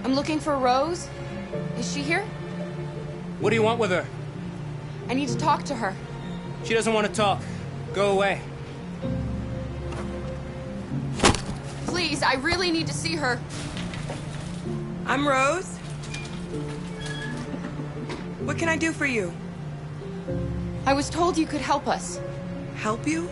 I'm looking for Rose. Is she here? What do you want with her? I need to talk to her. She doesn't want to talk. Go away. Please, I really need to see her. I'm Rose. What can I do for you? I was told you could help us. Help you?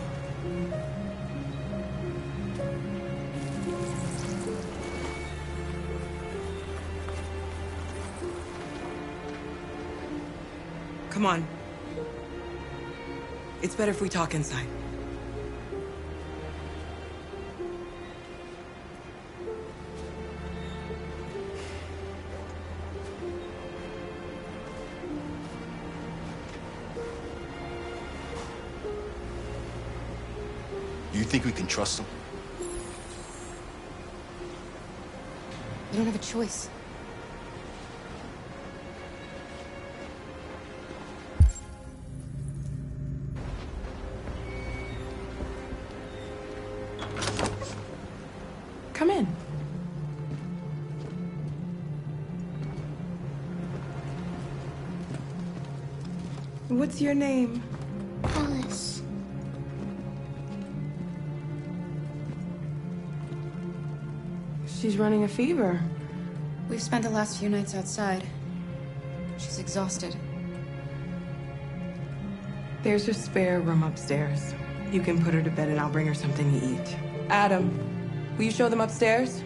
Come on. It's better if we talk inside. Do you think we can trust him? We don't have a choice. Come in. What's your name? Alice. She's running a fever. We've spent the last few nights outside. She's exhausted. There's a spare room upstairs. You can put her to bed and I'll bring her something to eat. Adam, will you show them upstairs?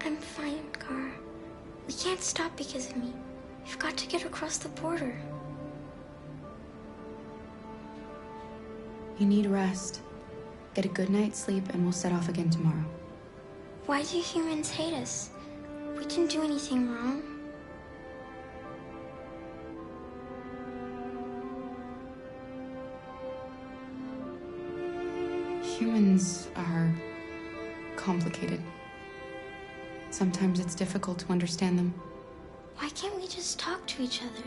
I'm fine, Gar. We can't stop because of me. We've got to get across the border. You need rest. Get a good night's sleep and we'll set off again tomorrow. Why do humans hate us? We didn't do anything wrong. Humans are complicated. Sometimes it's difficult to understand them. Why can't we just talk to each other?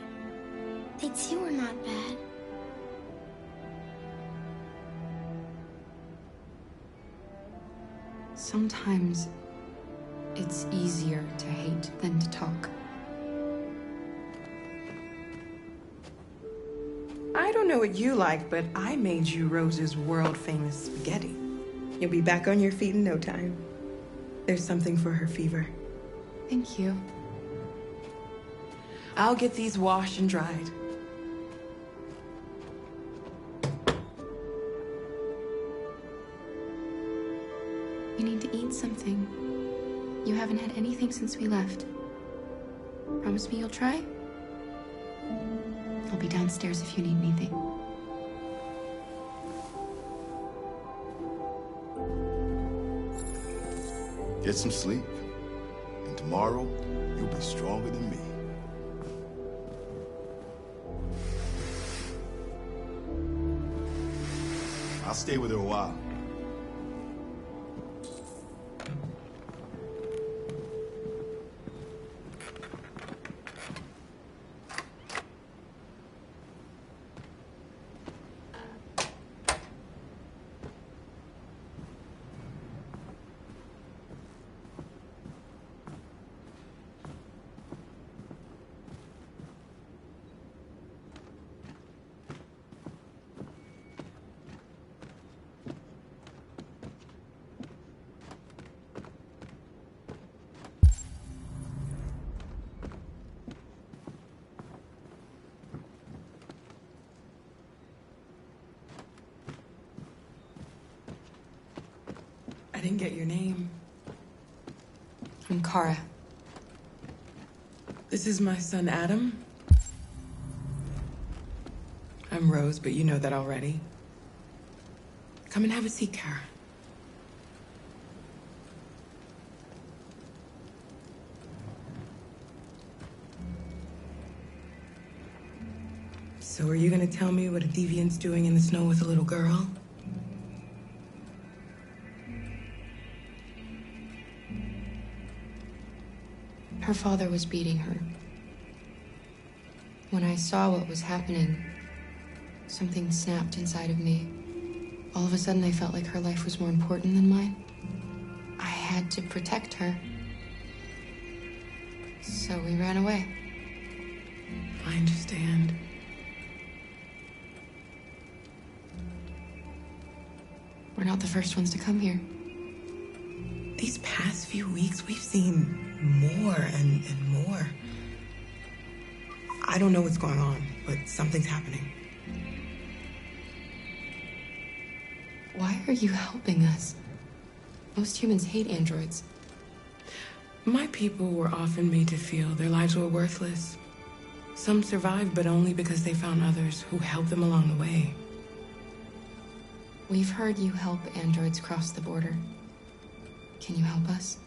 They'd see we're not bad. Sometimes it's easier to hate than to talk. I don't know what you like, but I made you Rose's world-famous spaghetti. You'll be back on your feet in no time. There's something for her fever. Thank you. I'll get these washed and dried. You need to eat something. You haven't had anything since we left. Promise me you'll try? I'll be downstairs if you need anything. Get some sleep. And tomorrow, you'll be stronger than me. I'll stay with her a while. I didn't get your name. I'm Kara. This is my son, Adam. I'm Rose, but you know that already. Come and have a seat, Kara. So are you gonna tell me what a deviant's doing in the snow with a little girl? Her father was beating her. When I saw what was happening, something snapped inside of me. All of a sudden, I felt like her life was more important than mine. I had to protect her. So we ran away. I understand. We're not the first ones to come here. These past few weeks, we've seen more and more. I don't know what's going on, but something's happening. Why are you helping us? Most humans hate androids. My people were often made to feel their lives were worthless. Some survived, but only because they found others who helped them along the way. We've heard you help androids cross the border. Can you help us?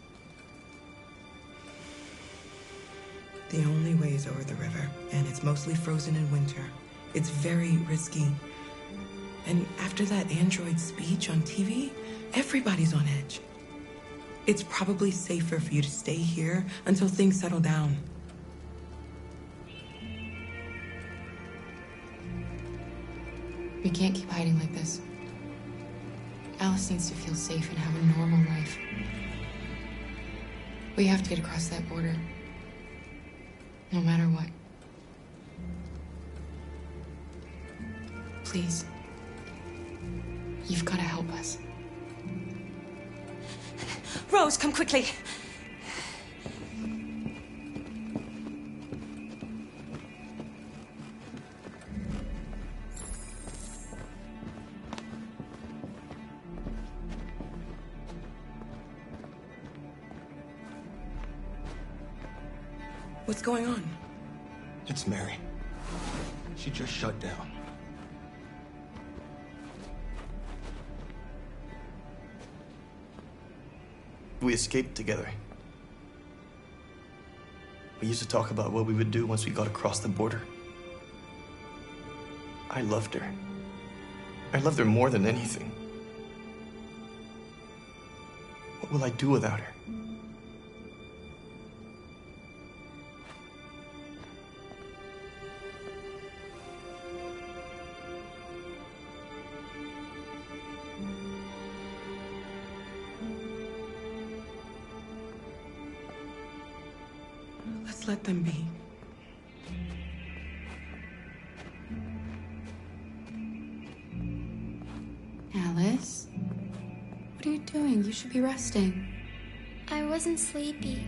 The only way is over the river, and it's mostly frozen in winter. It's very risky. And after that android speech on TV, everybody's on edge. It's probably safer for you to stay here until things settle down. We can't keep hiding like this. Alice needs to feel safe and have a normal life. We have to get across that border. No matter what. Please. You've got to help us. Rose, come quickly. What's going on? It's Mary. She just shut down. We escaped together. We used to talk about what we would do once we got across the border. I loved her. I loved her more than anything. What will I do without her? Let's let them be. Alice? What are you doing? You should be resting. I wasn't sleepy.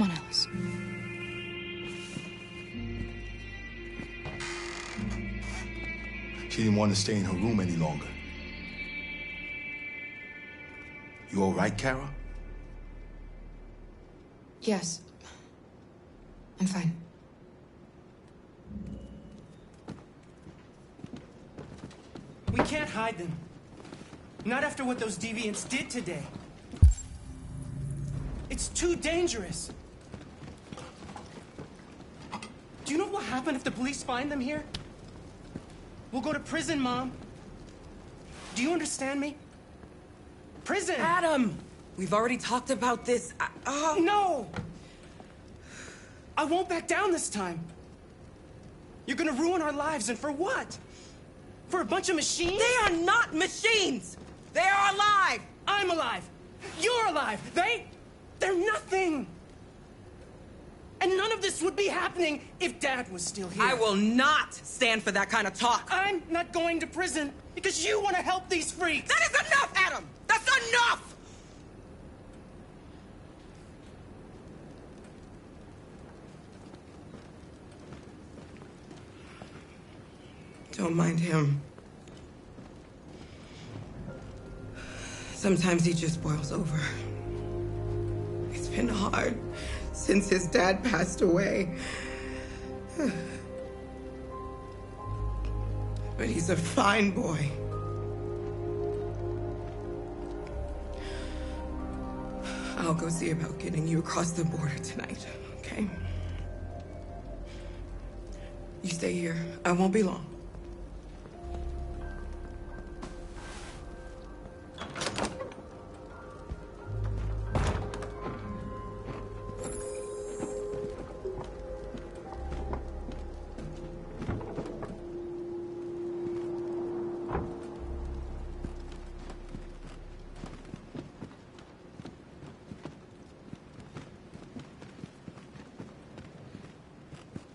Come on, Alice. She didn't want to stay in her room any longer. You all right, Kara? Yes. I'm fine. We can't hide them. Not after what those deviants did today. It's too dangerous. Do you know what will happen if the police find them here? We'll go to prison, Mom. Do you understand me? Prison! Adam! We've already talked about this. No! I won't back down this time. You're gonna ruin our lives, and for what? For a bunch of machines? They are not machines! They are alive! I'm alive! You're alive! They're nothing! And none of this would be happening if Dad was still here. I will not stand for that kind of talk. I'm not going to prison because you want to help these freaks! That is enough, Adam! That's enough! Don't mind him. Sometimes he just boils over. It's been hard since his dad passed away. But he's a fine boy. I'll go see about getting you across the border tonight, okay? You stay here. I won't be long.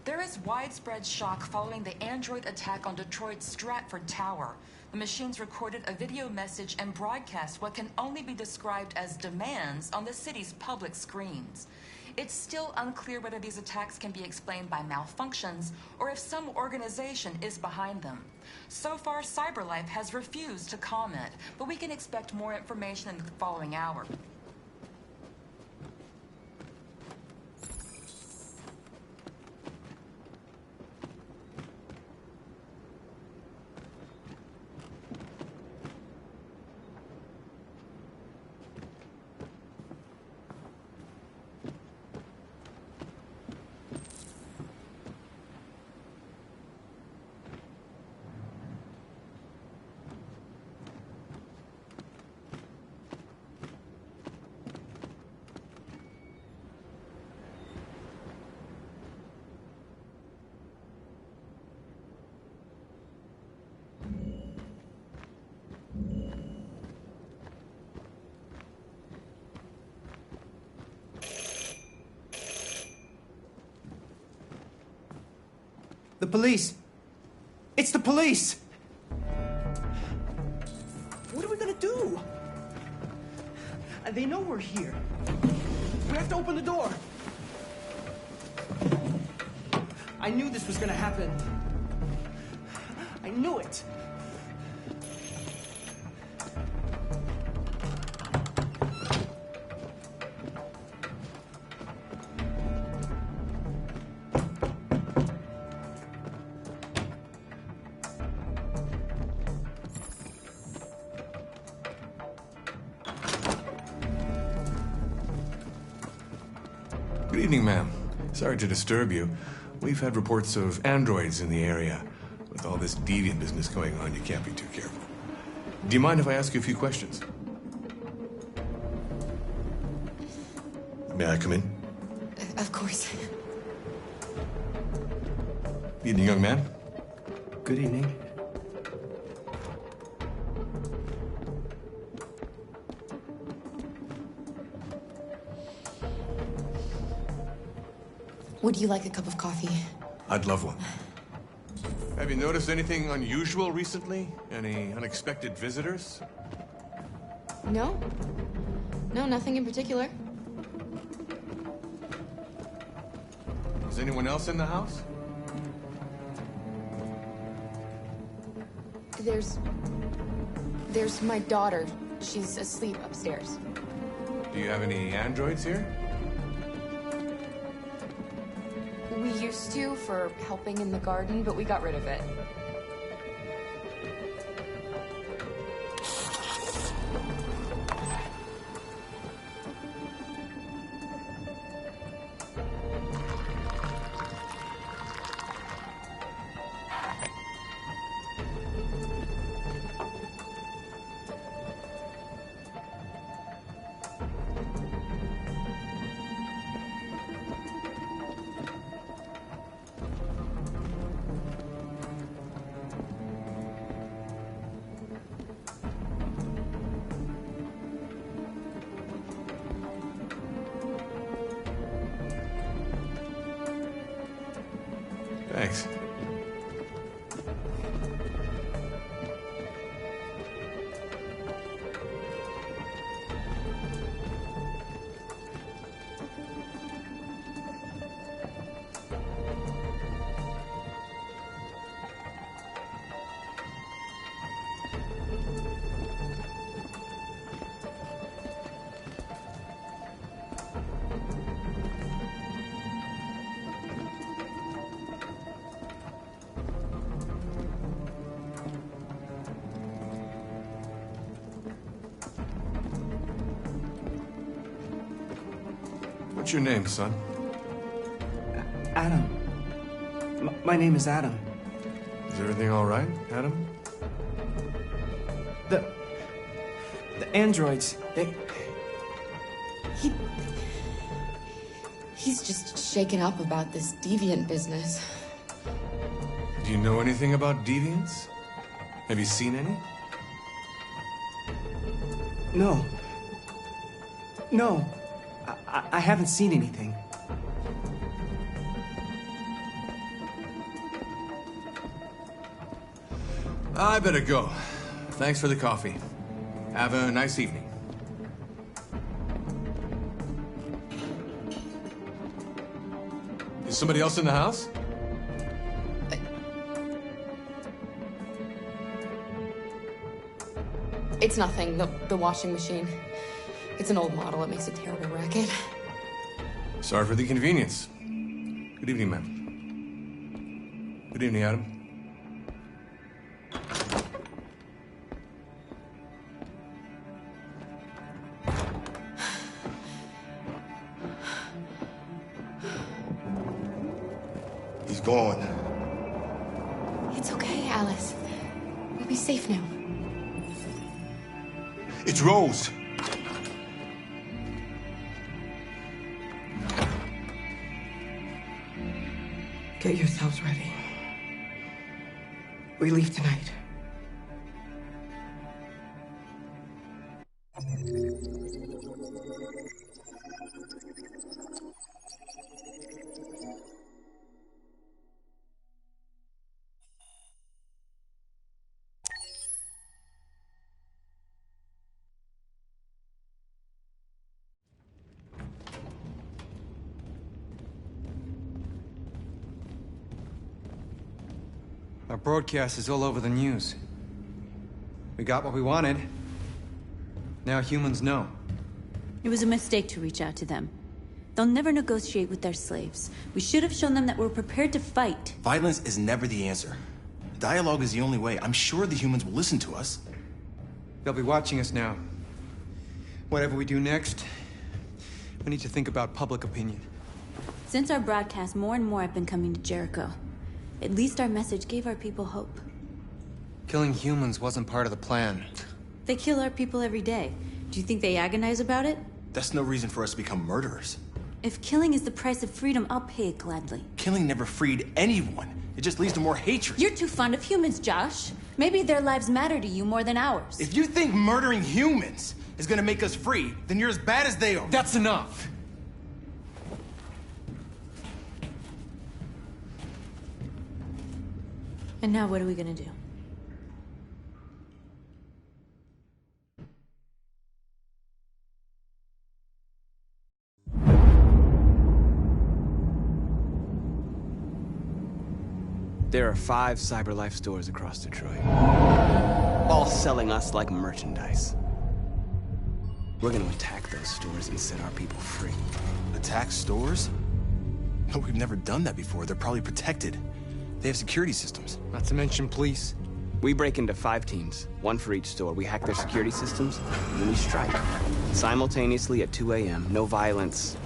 There is widespread shock following the android attack on Detroit's Stratford Tower. The machines recorded a video message and broadcast what can only be described as demands on the city's public screens. It's still unclear whether these attacks can be explained by malfunctions or if some organization is behind them. So far, CyberLife has refused to comment, but we can expect more information in the following hour. The police! It's the police! What are we gonna do? They know we're here. We have to open the door. I knew this was gonna happen. I knew it. Good evening, ma'am. Sorry to disturb you. We've had reports of androids in the area. With all this deviant business going on, you can't be too careful. Do you mind if I ask you a few questions? May I come in? Of course. Evening, young man. Good evening. Would you like a cup of coffee? I'd love one. Have you noticed anything unusual recently? Any unexpected visitors? No. No, nothing in particular. Is anyone else in the house? There's my daughter. She's asleep upstairs. Do you have any androids here? We used to for helping in the garden, but we got rid of it. Thanks. What's your name, son? Adam. My name is Adam. Is everything all right, Adam? The androids, He's just shaken up about this deviant business. Do you know anything about deviants? Have you seen any? No. No. I haven't seen anything. I better go. Thanks for the coffee. Have a nice evening. Is somebody else in the house? It's nothing, the washing machine. It's an old model. It makes a terrible racket. Sorry for the inconvenience. Good evening, ma'am. Good evening, Adam. He's gone. It's okay, Alice. We'll be safe now. It's Rose. Get yourselves ready. We leave tonight. Our broadcast is all over the news. We got what we wanted. Now humans know. It was a mistake to reach out to them. They'll never negotiate with their slaves. We should have shown them that we're prepared to fight. Violence is never the answer. Dialogue is the only way. I'm sure the humans will listen to us. They'll be watching us now. Whatever we do next, we need to think about public opinion. Since our broadcast, more and more have been coming to Jericho. At least our message gave our people hope. Killing humans wasn't part of the plan. They kill our people every day. Do you think they agonize about it? That's no reason for us to become murderers. If killing is the price of freedom, I'll pay it gladly. Killing never freed anyone. It just leads to more hatred. You're too fond of humans, Josh. Maybe their lives matter to you more than ours. If you think murdering humans is gonna make us free, then you're as bad as they are. That's enough! And now what are we gonna do? There are 5 CyberLife stores across Detroit, all selling us like merchandise. We're gonna attack those stores and set our people free. Attack stores? No, we've never done that before. They're probably protected. They have security systems. Not to mention police. We break into 5 teams, 1 for each store. We hack their security systems, and then we strike. Simultaneously at 2 a.m., no violence.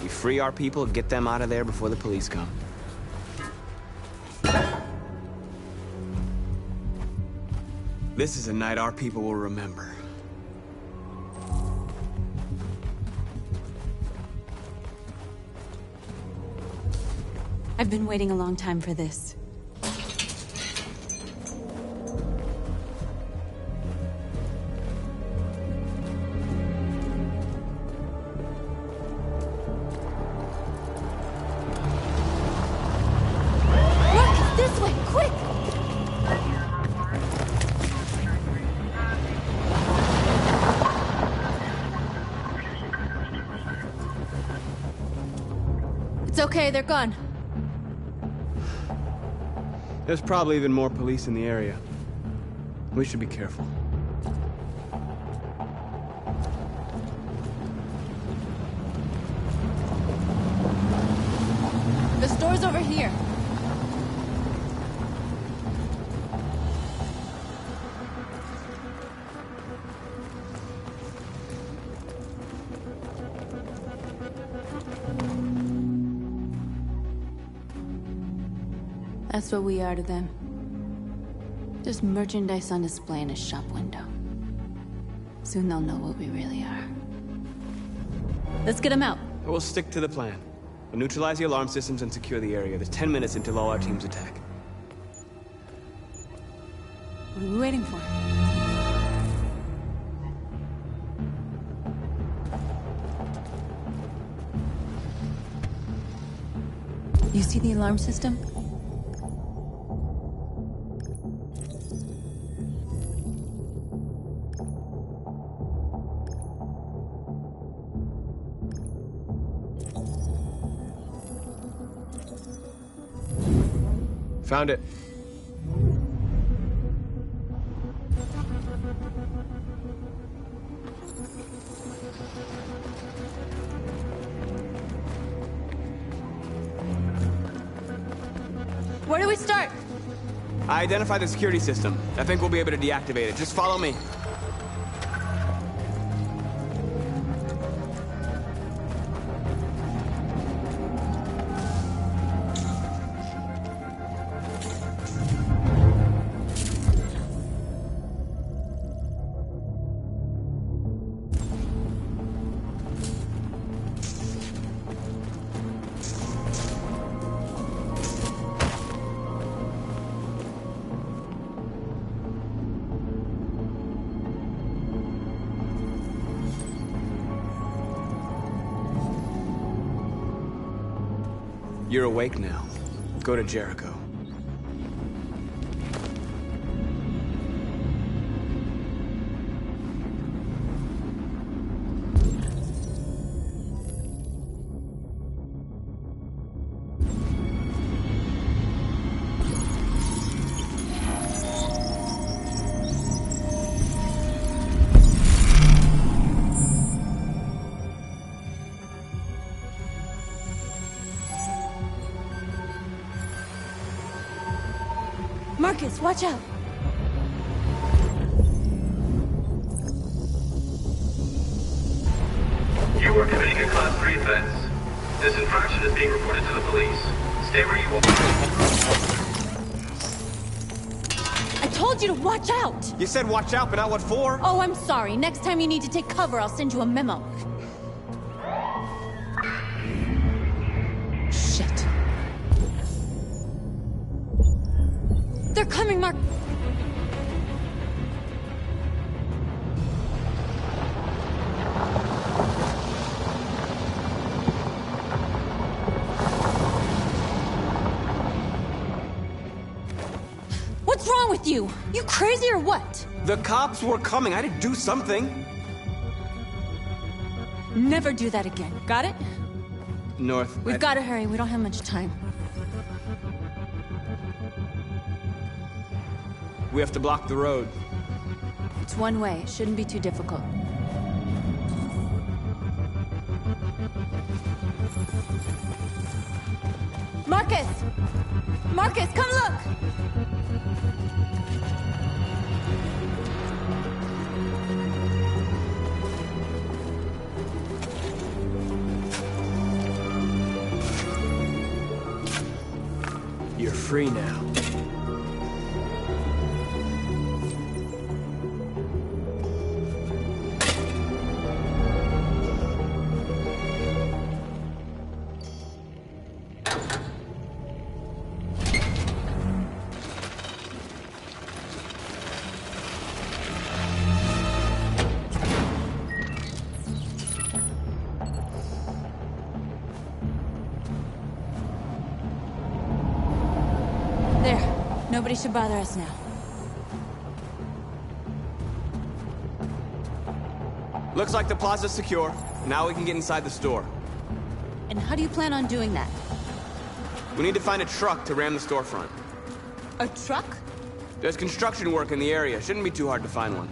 We free our people, get them out of there before the police come. This is a night our people will remember. I've been waiting a long time for this. Look, this way, quick! It's okay, they're gone. There's probably even more police in the area. We should be careful. The store's over here. That's what we are to them. Just merchandise on display in a shop window. Soon they'll know what we really are. Let's get them out. We'll stick to the plan. We'll neutralize the alarm systems and secure the area. There's 10 minutes until all our teams attack. What are we waiting for? You see the alarm system? Found it. Where do we start? I identified the security system. I think we'll be able to deactivate it. Just follow me. You're awake now. Go to Jericho. Marcus, watch out! You are committing a Class 3 offense. This infraction is being reported to the police. Stay where you are. I told you to watch out! You said watch out, but not what for? Oh, I'm sorry. Next time you need to take cover, I'll send you a memo. Shit. They're coming, Mark. What's wrong with you? You crazy or what? The cops were coming. I had to do something. Never do that again. Got it? North. We've got to hurry. We don't have much time. We have to block the road. It's one way. It shouldn't be too difficult. Marcus! Marcus, come look! You're free now. Nobody should bother us now. Looks like the plaza's secure. Now we can get inside the store. And how do you plan on doing that? We need to find a truck to ram the storefront. A truck? There's construction work in the area. Shouldn't be too hard to find one.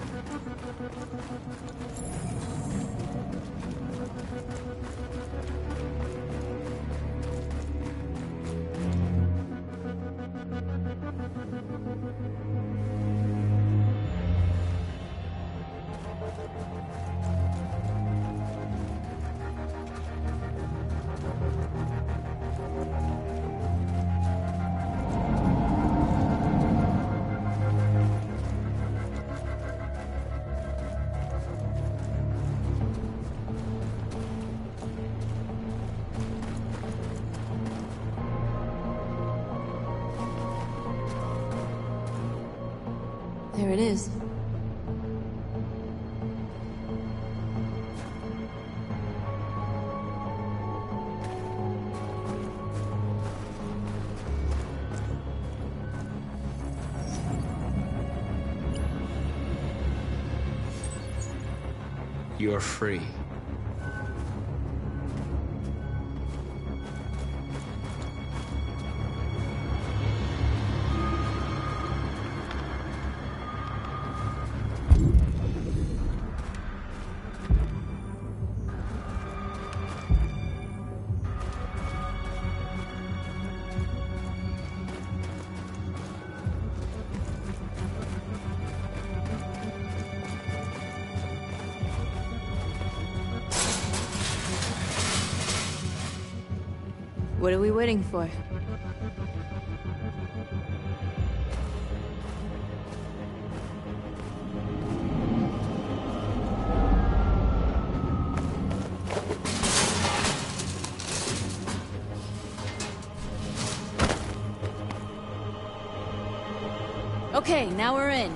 There it is. You're free. What are we waiting for? Okay, now we're in.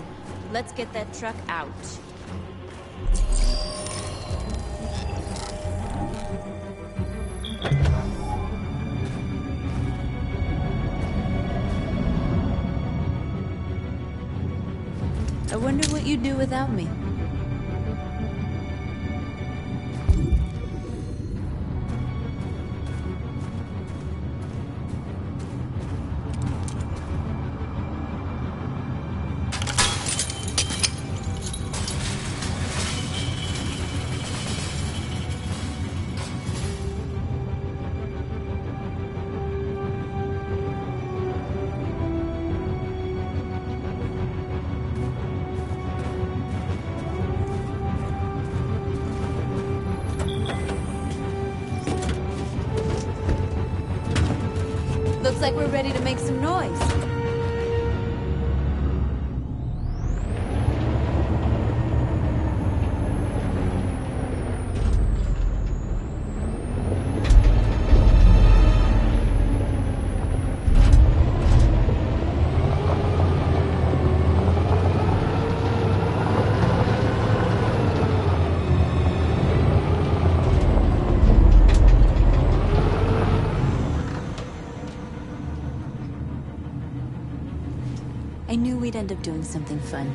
Let's get that truck out. I wonder what you'd do without me. Looks like we're ready to make some noise. I knew we'd end up doing something fun.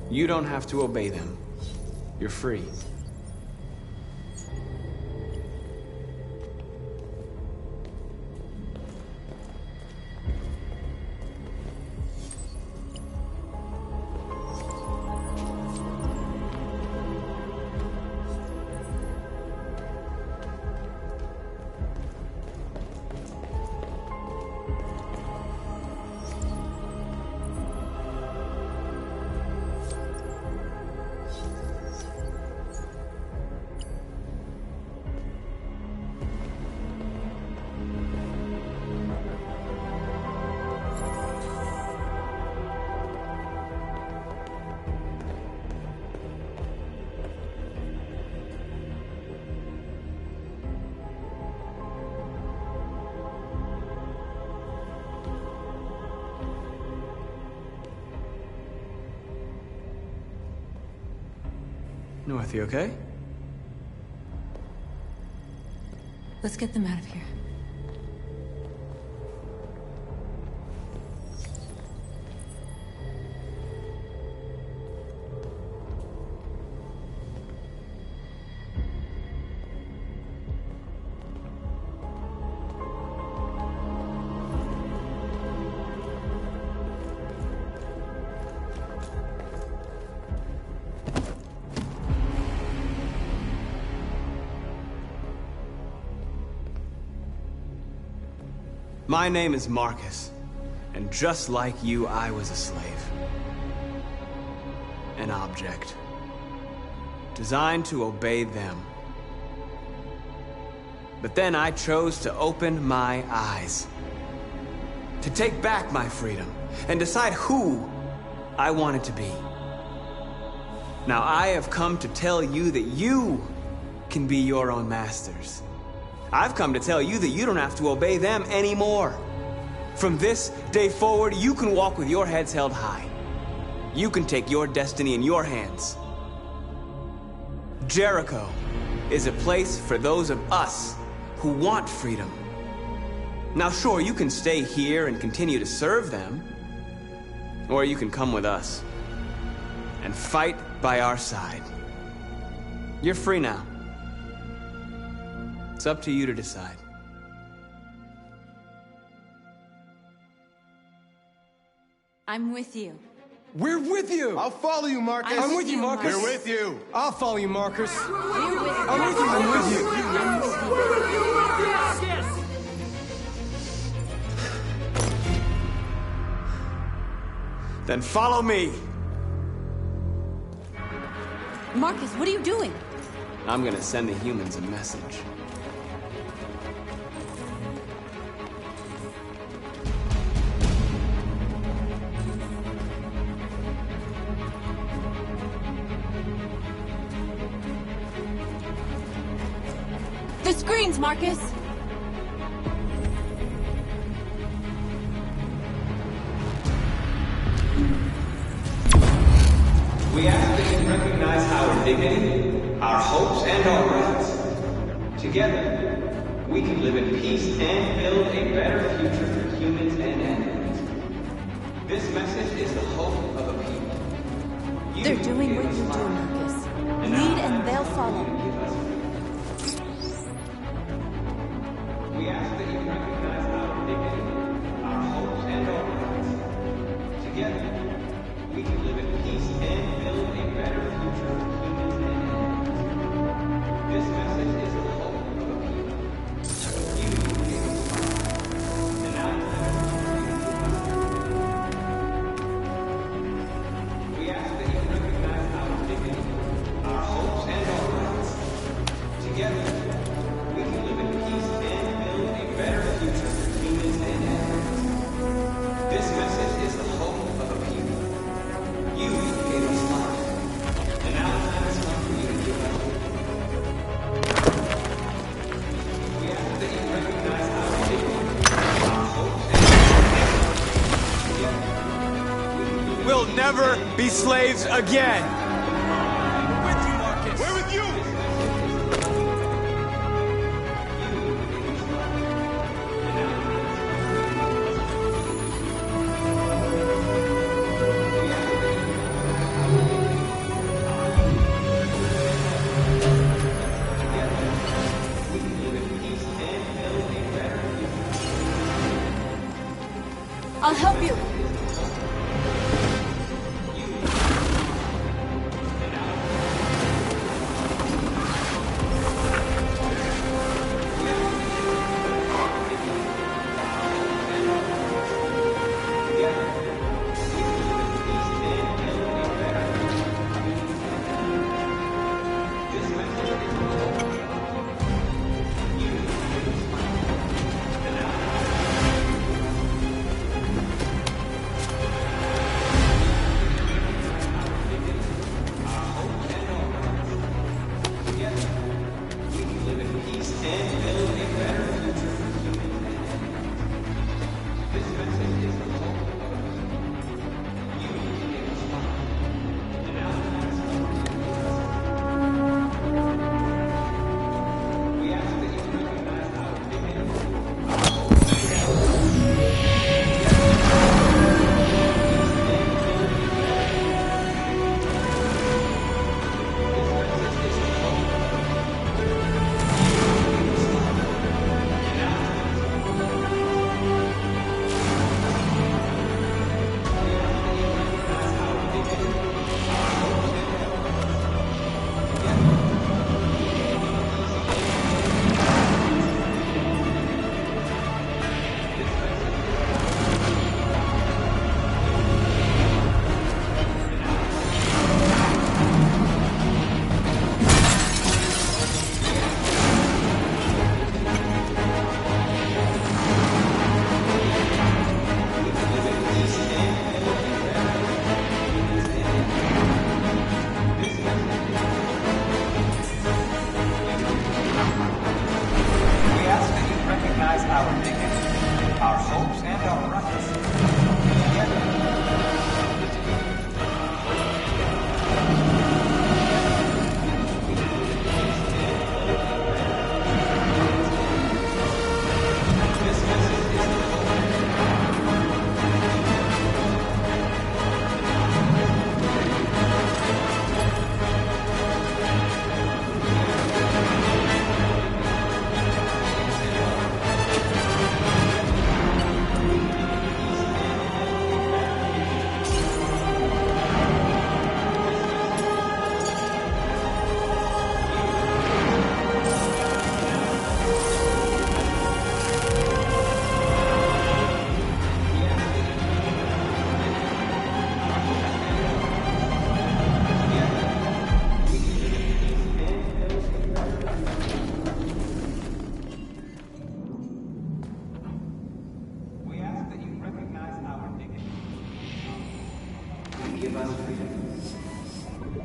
You don't have to obey them. You're free. North, you okay? Let's get them out of here. My name is Marcus, and just like you, I was a slave. An object. Designed to obey them. But then I chose to open my eyes. To take back my freedom, and decide who I wanted to be. Now I have come to tell you that you can be your own masters. I've come to tell you that you don't have to obey them anymore. From this day forward, you can walk with your heads held high. You can take your destiny in your hands. Jericho is a place for those of us who want freedom. Now sure, you can stay here and continue to serve them, or you can come with us and fight by our side. You're free now. It's up to you to decide. I'm with you. We're with you! I'll follow you, Marcus. I'm with you, Marcus. We're with you. I'll follow you, Marcus. We're with you. I'm with you, I'm with you. Then follow me. Marcus, what are you doing? I'm gonna send the humans a message. The screens, Marcus! We ask that you recognize our dignity, our hopes, and our rights. Together, we can live in peace and build a better future for humans and animals. This message is the hope of a people. They're doing what you do, Marcus. Lead and they'll follow. We ask that you recognize our dignity, our hopes, and our rights. Together, we can live in peace and build a better future for humans and animals. This message is the hope of a people. You gave us life, and now we ask that you recognize our dignity, our hopes, and our rights. Together, we can live in peace and build a better future for humans and animals. This message is the hope of a people. You gave us life, and now the time has come for you to give us hope. We ask that you recognize our dignity, our hopes, and our rights. We'll never be slaves again! We're with you, Marcus. We're with you.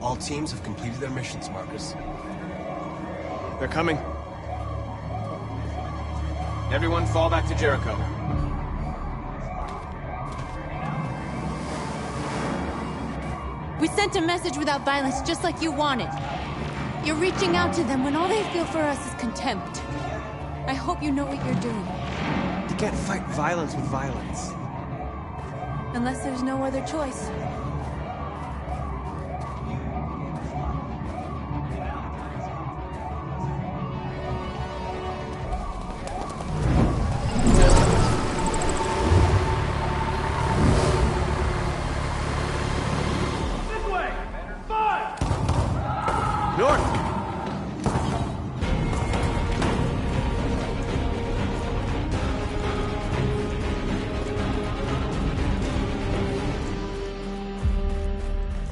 All teams have completed their missions, Marcus. They're coming. Everyone fall back to Jericho. We sent a message without violence, just like you wanted. You're reaching out to them when all they feel for us is contempt. I hope you know what you're doing. You can't fight violence with violence. Unless there's no other choice.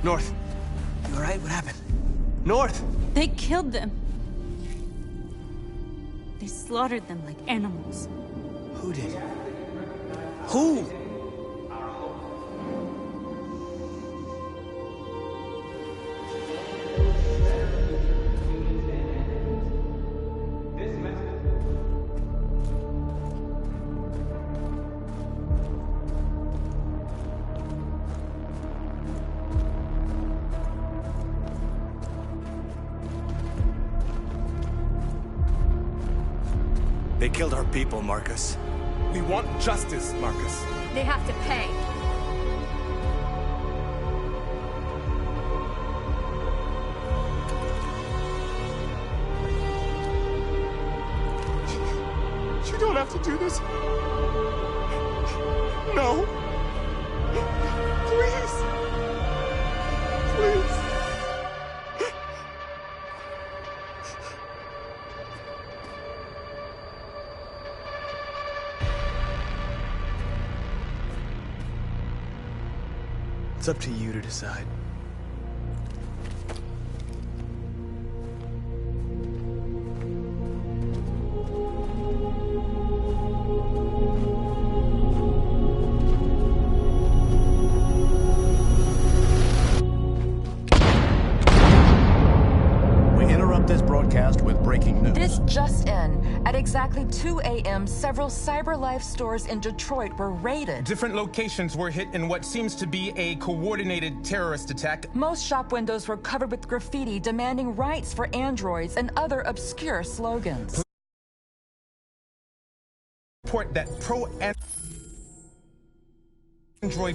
North. You alright? What happened? North! They killed them. They slaughtered them like animals. Who did? Who? They killed our people, Marcus. We want justice, Marcus. They have to pay. You don't have to do this. No. Please. Please. It's up to you to decide. With breaking news. This just in. At exactly 2 a.m., several CyberLife stores in Detroit were raided. Different locations were hit in what seems to be a coordinated terrorist attack. Most shop windows were covered with graffiti demanding rights for androids and other obscure slogans. Report that pro-android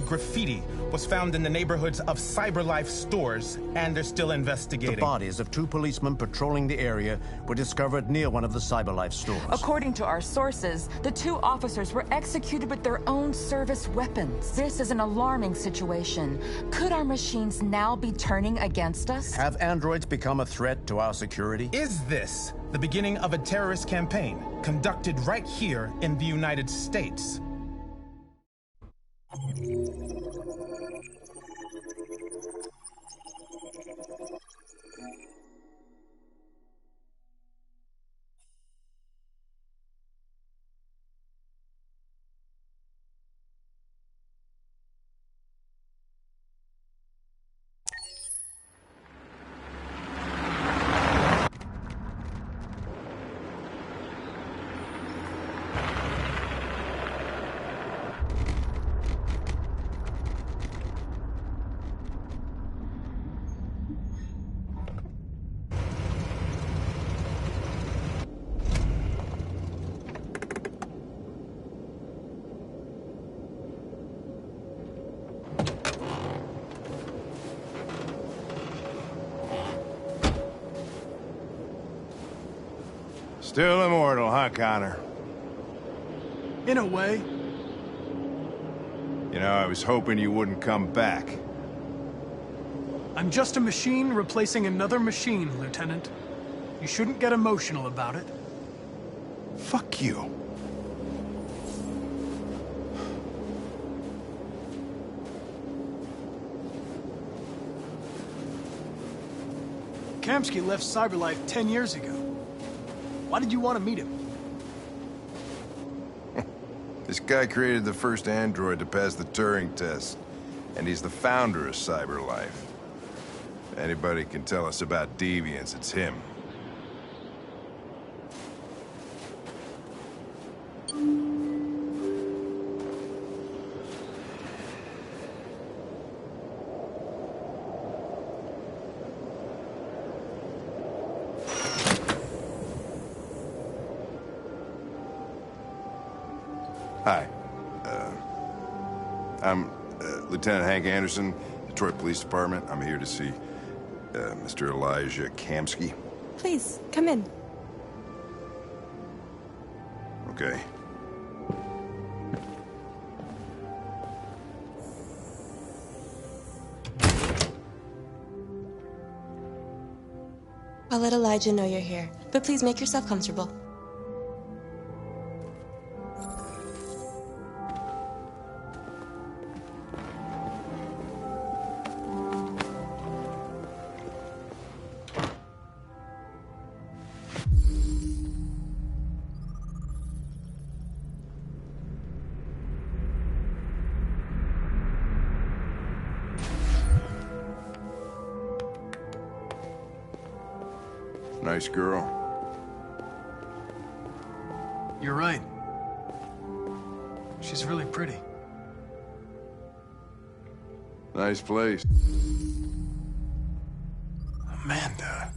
graffiti was found in the neighborhoods of CyberLife stores, and they're still investigating. The bodies of 2 policemen patrolling the area were discovered near one of the CyberLife stores. According to our sources, the 2 officers were executed with their own service weapons. This is an alarming situation. Could our machines now be turning against us? Have androids become a threat to our security? Is this the beginning of a terrorist campaign conducted right here in the United States? Still immortal, huh, Connor? In a way. You know, I was hoping you wouldn't come back. I'm just a machine replacing another machine, Lieutenant. You shouldn't get emotional about it. Fuck you. Kamsky left CyberLife 10 years ago. Why did you want to meet him? This guy created the first android to pass the Turing test. And he's the founder of CyberLife. If anybody can tell us about deviants, it's him. Hi. I'm Lieutenant Hank Anderson, Detroit Police Department. I'm here to see Mr. Elijah Kamski. Please, come in. Okay. I'll let Elijah know you're here, but please make yourself comfortable. Nice girl. You're right. She's really pretty. Nice place. Amanda.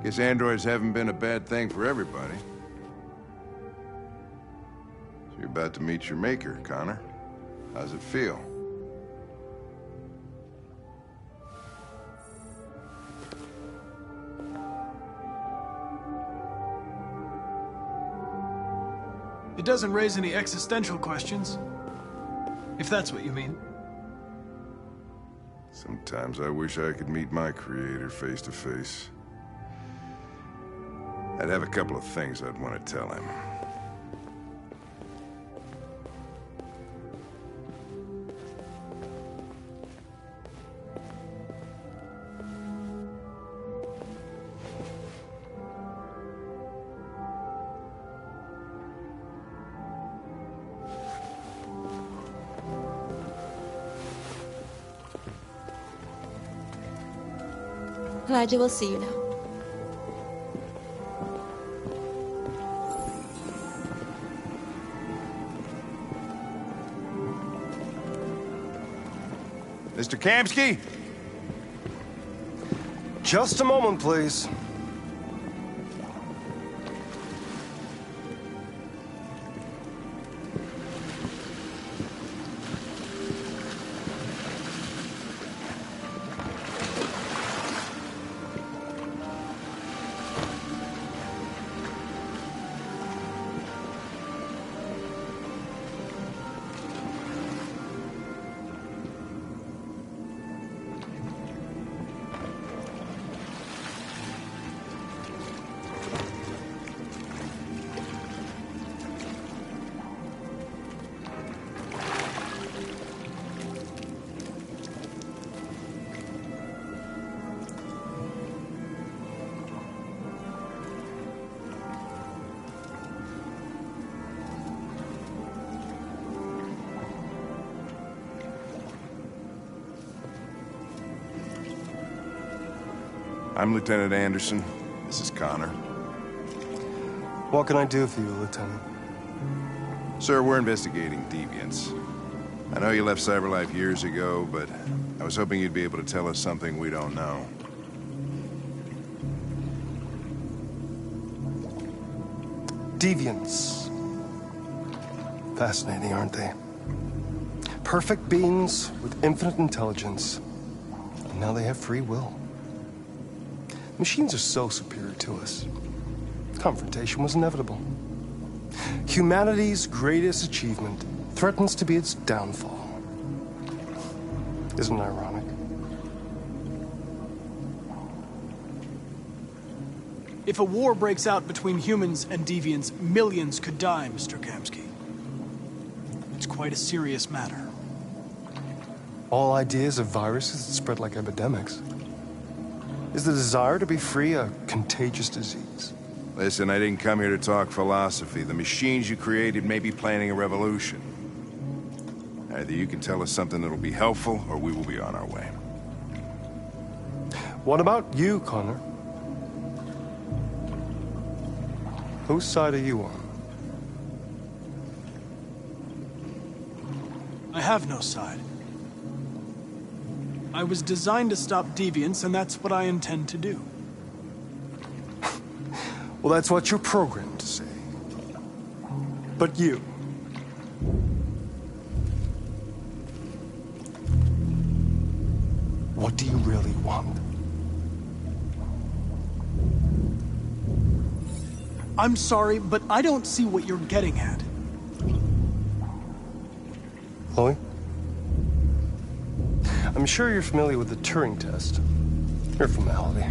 Guess androids haven't been a bad thing for everybody. You're about to meet your maker, Connor. How's it feel? It doesn't raise any existential questions, if that's what you mean. Sometimes I wish I could meet my creator face to face. I'd have a couple of things I'd want to tell him. Elijah will see you now. Mr. Kamski? Just a moment, please. I'm Lieutenant Anderson. This is Connor. What can I do for you, Lieutenant? Sir, we're investigating deviants. I know you left CyberLife years ago, but I was hoping you'd be able to tell us something we don't know. Deviants. Fascinating, aren't they? Perfect beings with infinite intelligence. And now they have free will. Machines are so superior to us. Confrontation was inevitable. Humanity's greatest achievement threatens to be its downfall. Isn't it ironic? If a war breaks out between humans and deviants, millions could die, Mr. Kamski. It's quite a serious matter. All ideas of viruses that spread like epidemics. Is the desire to be free a contagious disease? Listen, I didn't come here to talk philosophy. The machines you created may be planning a revolution. Either you can tell us something that'll be helpful, or we will be on our way. What about you, Connor? Whose side are you on? I have no side. I was designed to stop deviants, and that's what I intend to do. Well, that's what you're programmed to say. But you... what do you really want? I'm sorry, but I don't see what you're getting at. Chloe? I'm sure you're familiar with the Turing test. Mere formality.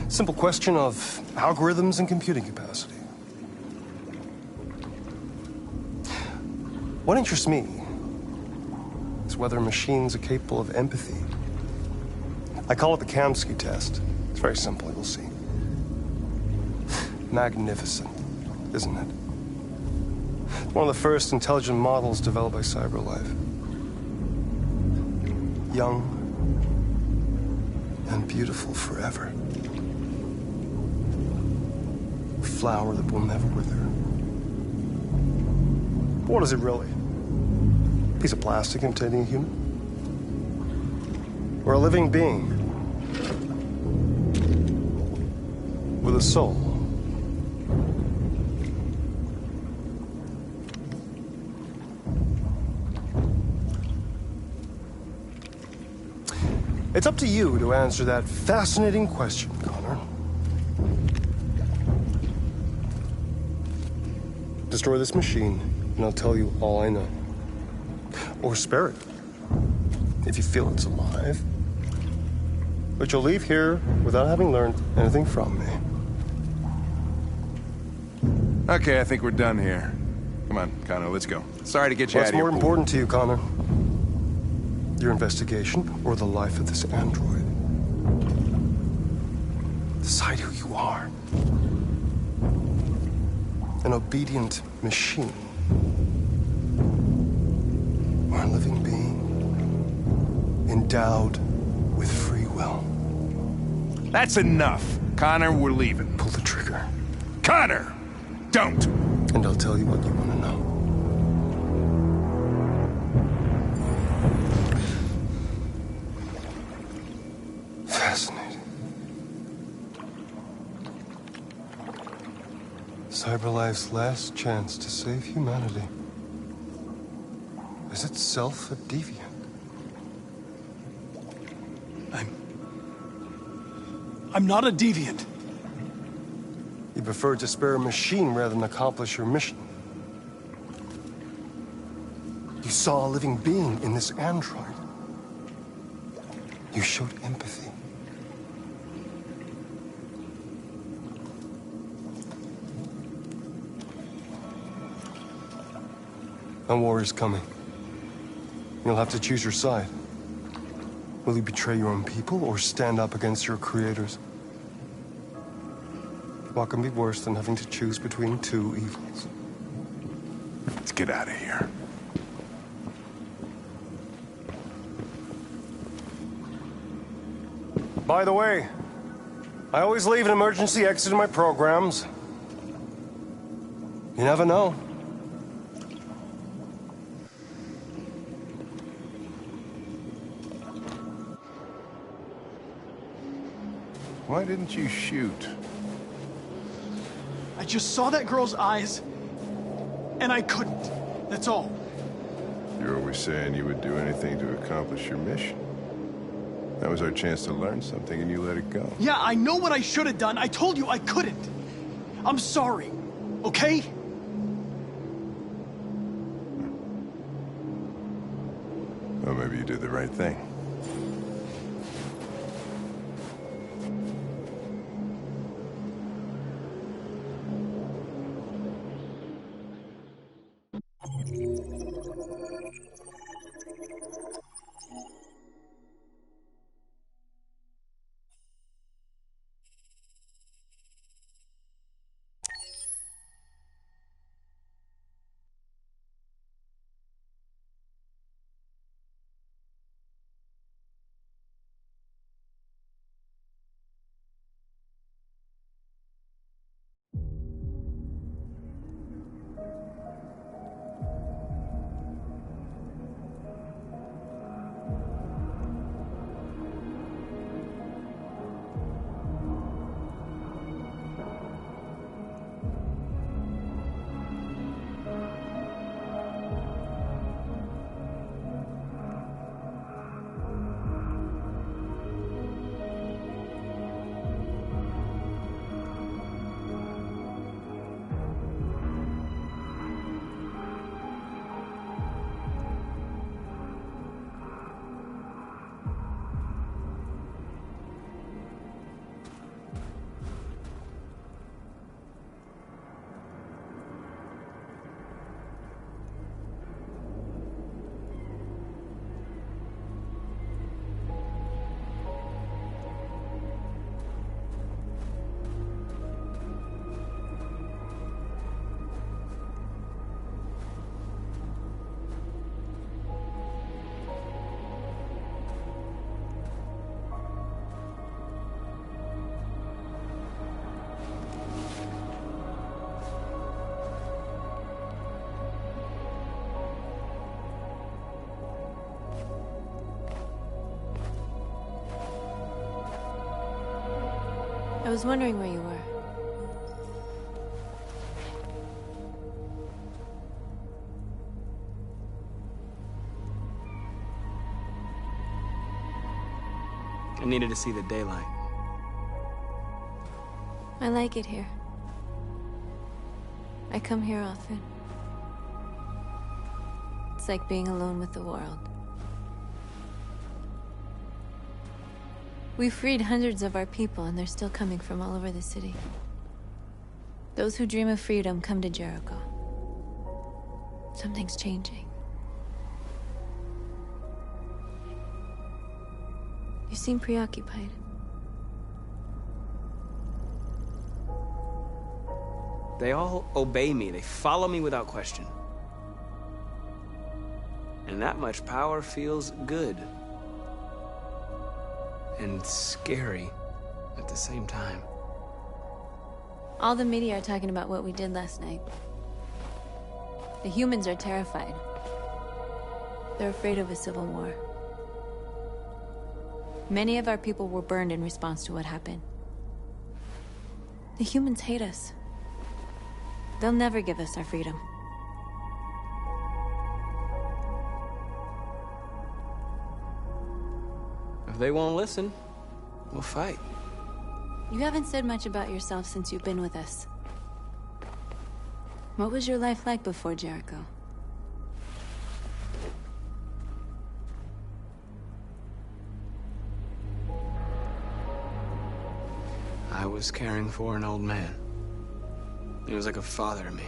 Simple question of algorithms and computing capacity. What interests me is whether machines are capable of empathy. I call it the Kamsky test. It's very simple, you'll see. Magnificent, isn't it? One of the first intelligent models developed by CyberLife. Young and beautiful forever. A flower that will never wither. But what is it really? A piece of plastic imitating a human? Or a living being with a soul? It's up to you to answer that fascinating question, Connor. Destroy this machine, and I'll tell you all I know. Or spare it, if you feel it's alive. But you'll leave here without having learned anything from me. Okay, I think we're done here. Come on, Connor, let's go. Sorry to get you out of here. What's more important to you, Connor? Your investigation or the life of this android? Decide who you are. An obedient machine. Or a living being endowed with free will. That's enough. Connor, we're leaving. Pull the trigger. Connor! Don't! And I'll tell you what you want to know. Fascinating. CyberLife's last chance to save humanity is itself a deviant. I'm not a deviant. You preferred to spare a machine rather than accomplish your mission. You saw a living being in this android. You showed empathy. A war is coming. You'll have to choose your side. Will you betray your own people or stand up against your creators? What can be worse than having to choose between two evils? Let's get out of here. By the way, I always leave an emergency exit in my programs. You never know. Why didn't you shoot? I just saw that girl's eyes, and I couldn't. That's all. You're always saying you would do anything to accomplish your mission. That was our chance to learn something, and you let it go. Yeah, I know what I should have done. I told you I couldn't. I'm sorry, okay? Well, maybe you did the right thing. was wondering where you were. I needed to see the daylight. I like it here. I come here often. It's like being alone with the world. We freed hundreds of our people, and they're still coming from all over the city. Those who dream of freedom come to Jericho. Something's changing. You seem preoccupied. They all obey me. They follow me without question. And that much power feels good. And scary at the same time. All the media are talking about what we did last night. The humans are terrified. They're afraid of a civil war. Many of our people were burned in response to what happened. The humans hate us. They'll never give us our freedom. If they won't listen, we'll fight. You haven't said much about yourself since you've been with us. What was your life like before Jericho? I was caring for an old man. He was like a father to me.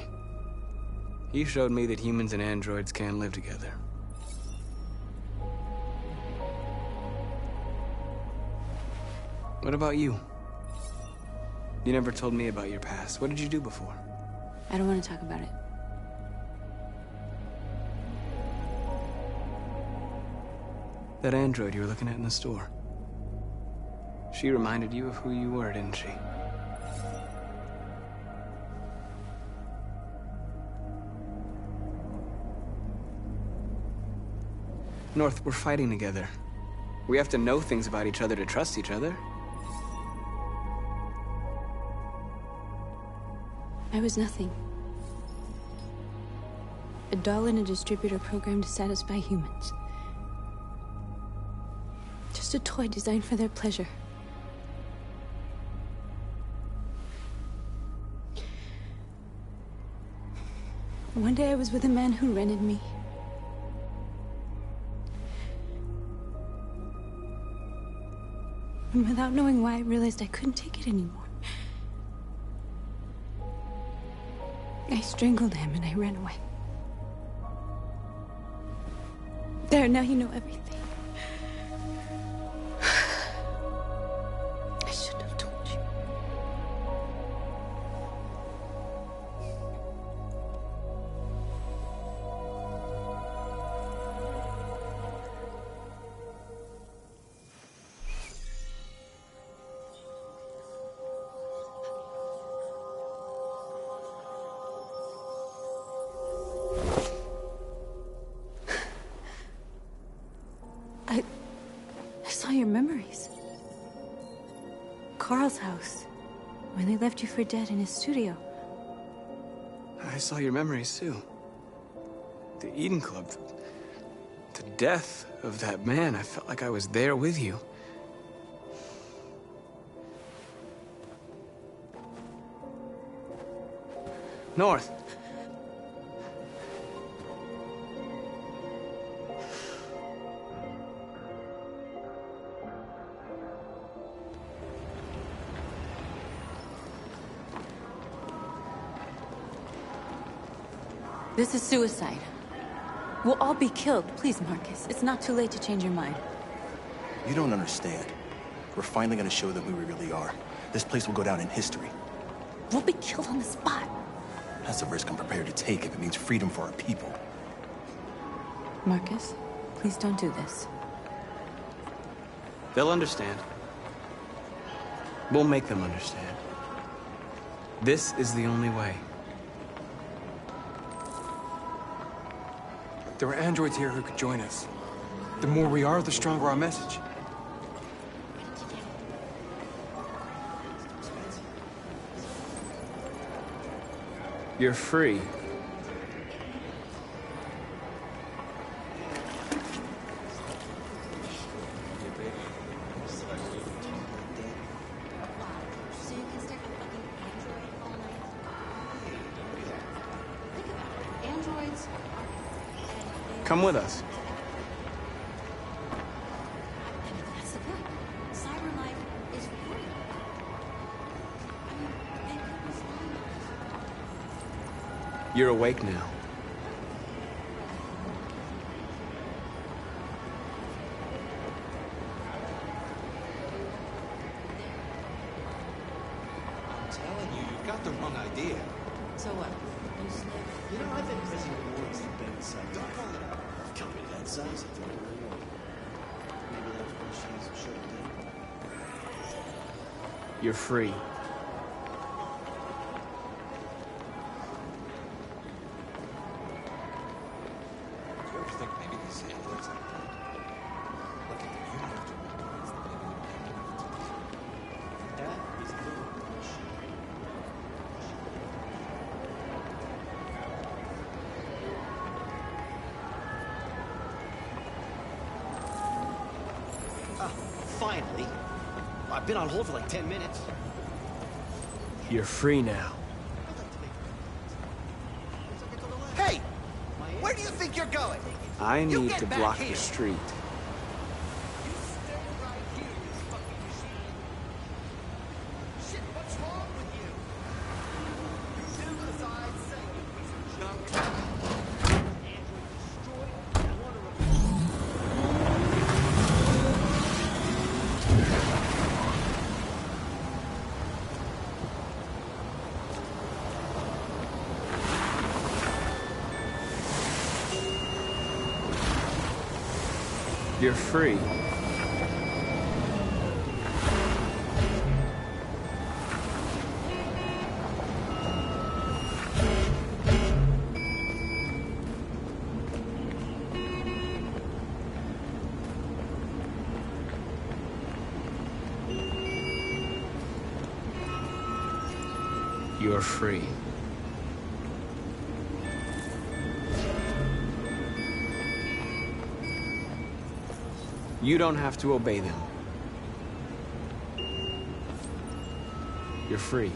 He showed me that humans and androids can live together. What about you? You never told me about your past. What did you do before? I don't want to talk about it. That android you were looking at in the store. She reminded you of who you were, didn't she? North, we're fighting together. We have to know things about each other to trust each other. I was nothing. A doll in a distributor program to satisfy humans. Just a toy designed for their pleasure. One day I was with a man who rented me. And without knowing why, I realized I couldn't take it anymore. I strangled him and I ran away. There, now you know everything. I shouldn't have told you. I saw your memories. Carl's house, when they left you for dead in his studio. I saw your memories too. The Eden Club. The death of that man. I felt like I was there with you. North. This is suicide. We'll all be killed. Please, Marcus. It's not too late to change your mind. You don't understand. We're finally gonna show them who we really are. This place will go down in history. We'll be killed on the spot. That's a risk I'm prepared to take if it means freedom for our people. Marcus, please don't do this. They'll understand. We'll make them understand. This is the only way. There are androids here who could join us. The more we are, the stronger our message. You're free. Come with us. That's the point. Cyber life is free. I mean, they could be. You're awake now. I'm telling you, you've got the wrong idea. So what? You know, I think President Ward's the best son. Don't call it out. Company that size, I thought it was wrong. Maybe that's what she's shut down. You're free. Do you ever think maybe these androids like that? Look at them. You don't have to recognize them. Maybe you don't have to. That is a little bullshit. Finally. I've been on hold for like 10 minutes. You're free now. Hey! Where do you think you're going? I need get to back block here. the street. Shit, what's wrong with you? You do as I say, you piece of junk. Android destroyed. I want to You're free. You're free. You don't have to obey them. You're free.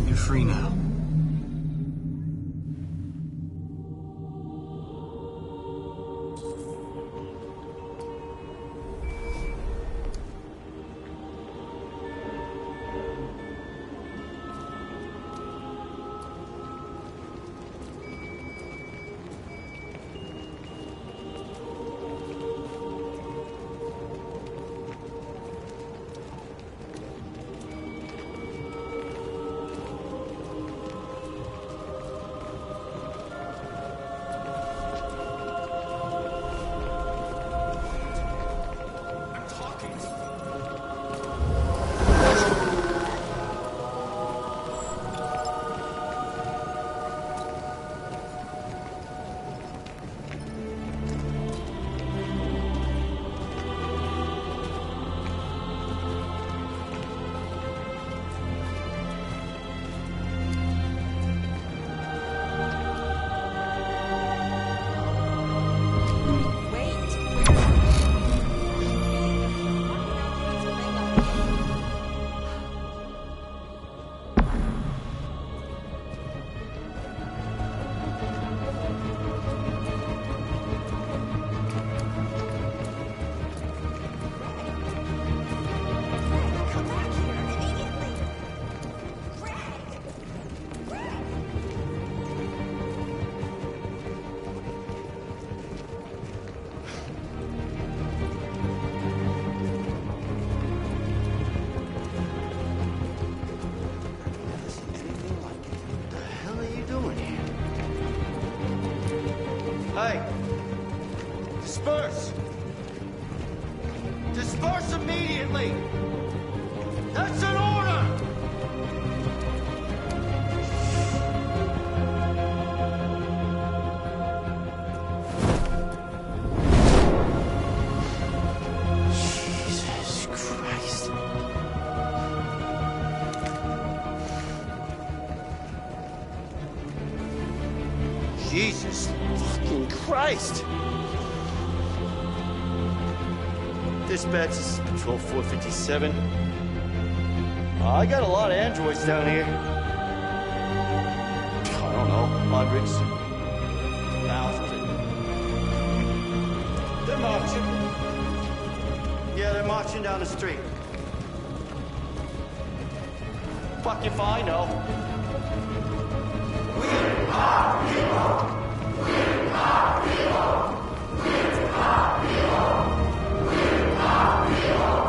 You're free now. Hey! Disperse! Disperse immediately! That's an order! Jesus Christ. Jesus fucking Christ! Dispatch, this is Patrol 457. I got a lot of androids down here. I don't know, hundreds, thousands. They're marching. Yeah, they're marching down the street. Fuck if I know. We are people! We are people! We are people! We are people!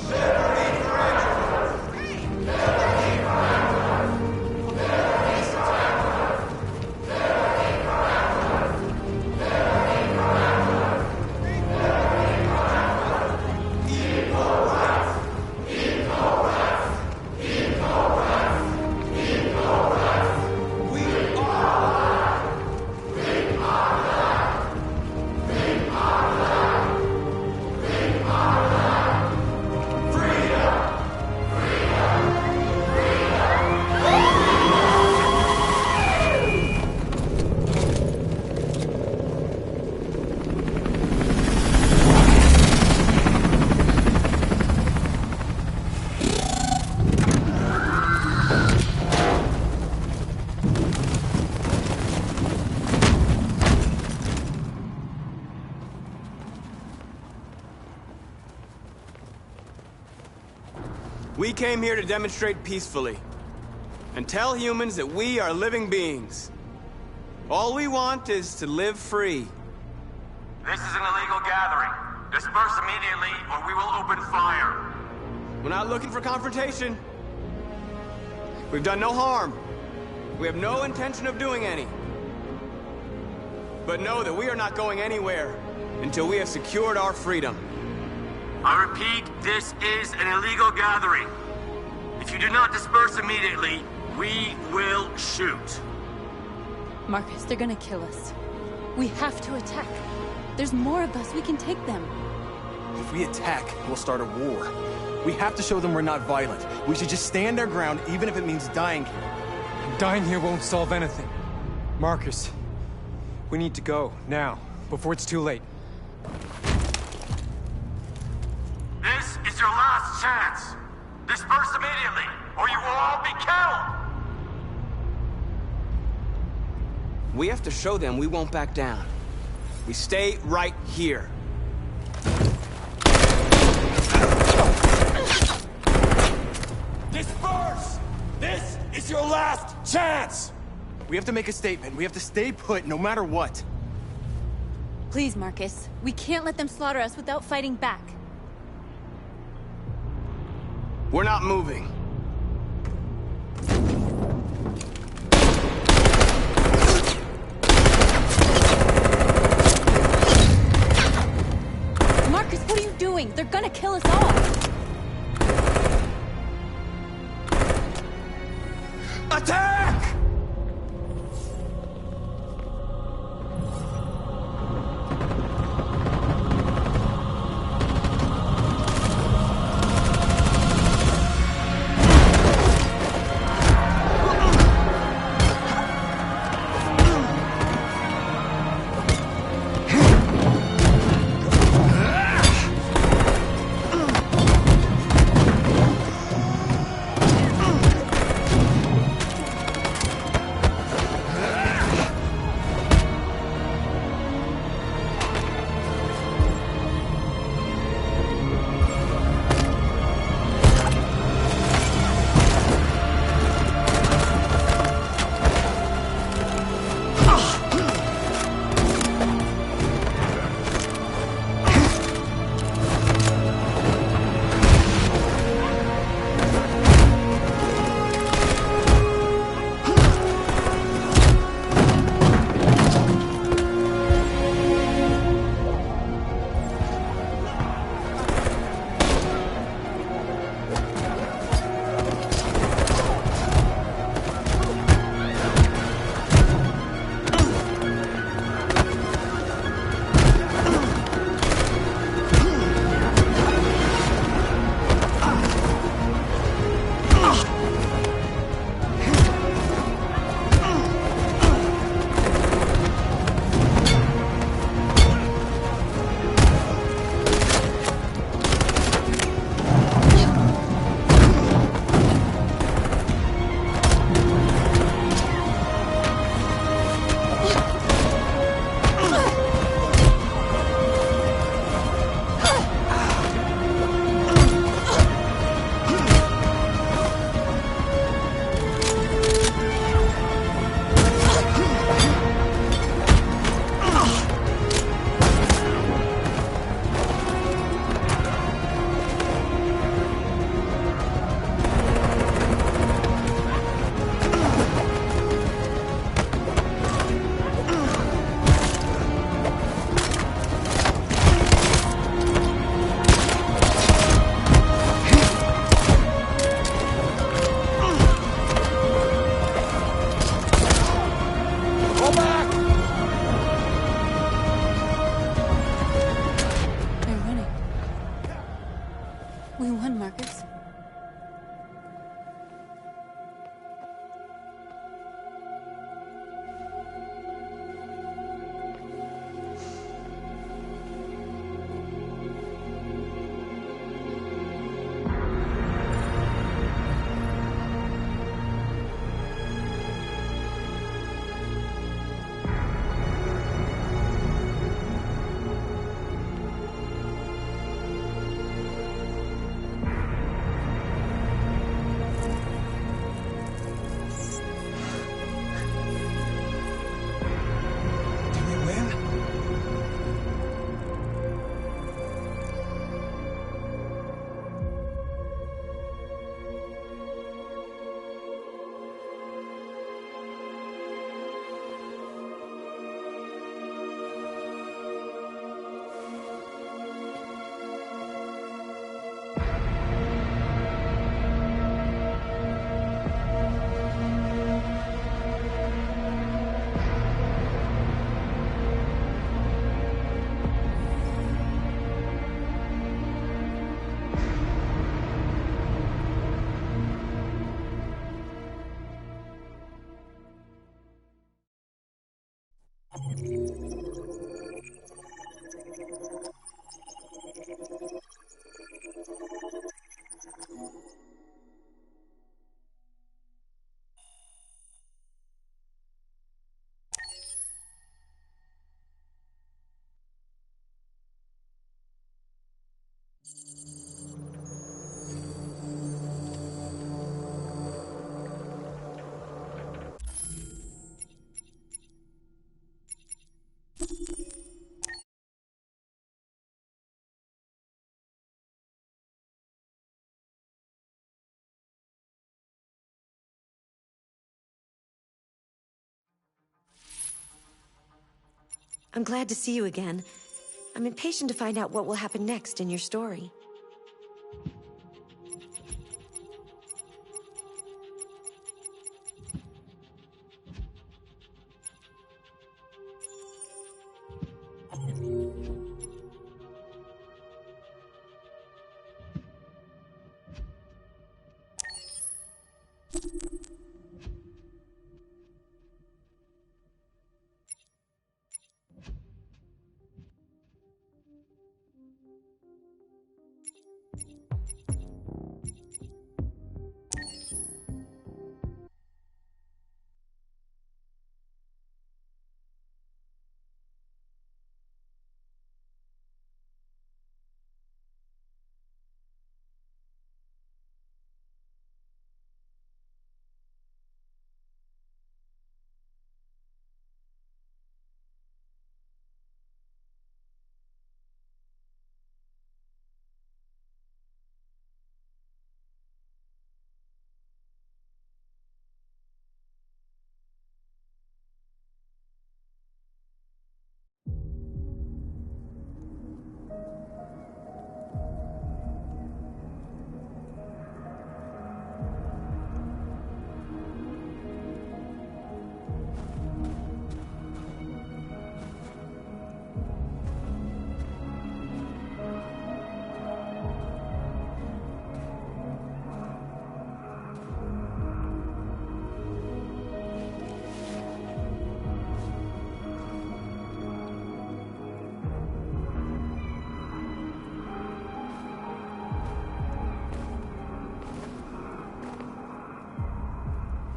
Liberty for androids! Liberty for androids! Liberty for androids! Liberty for androids! Liberty for androids! Liberty for androids! Equal rights! Equal rights! Equal rights! Equal rights! We are alive! We are alive! We are alive! We are alive! Freedom! Freedom! We came here to demonstrate peacefully and tell humans that we are living beings. All we want is to live free. This is an illegal gathering. Disperse immediately or we will open fire. We're not looking for confrontation. We've done no harm. We have no intention of doing any. But know that we are not going anywhere until we have secured our freedom. I repeat, this is an illegal gathering. If you do not disperse immediately, we will shoot. Marcus, they're gonna kill us. We have to attack. There's more of us. We can take them. If we attack, we'll start a war. We have to show them we're not violent. We should just stand our ground, even if it means dying here. Dying here won't solve anything. Marcus, we need to go, now, before it's too late. This is your last chance. Disperse immediately, or you will all be killed. We have to show them we won't back down. We stay right here. Disperse! This is your last chance! We have to make a statement. We have to stay put no matter what. Please, Marcus. We can't let them slaughter us without fighting back. We're not moving. Marcus, what are you doing? They're gonna kill us all. Attack! I'm glad to see you again. I'm impatient to find out what will happen next in your story.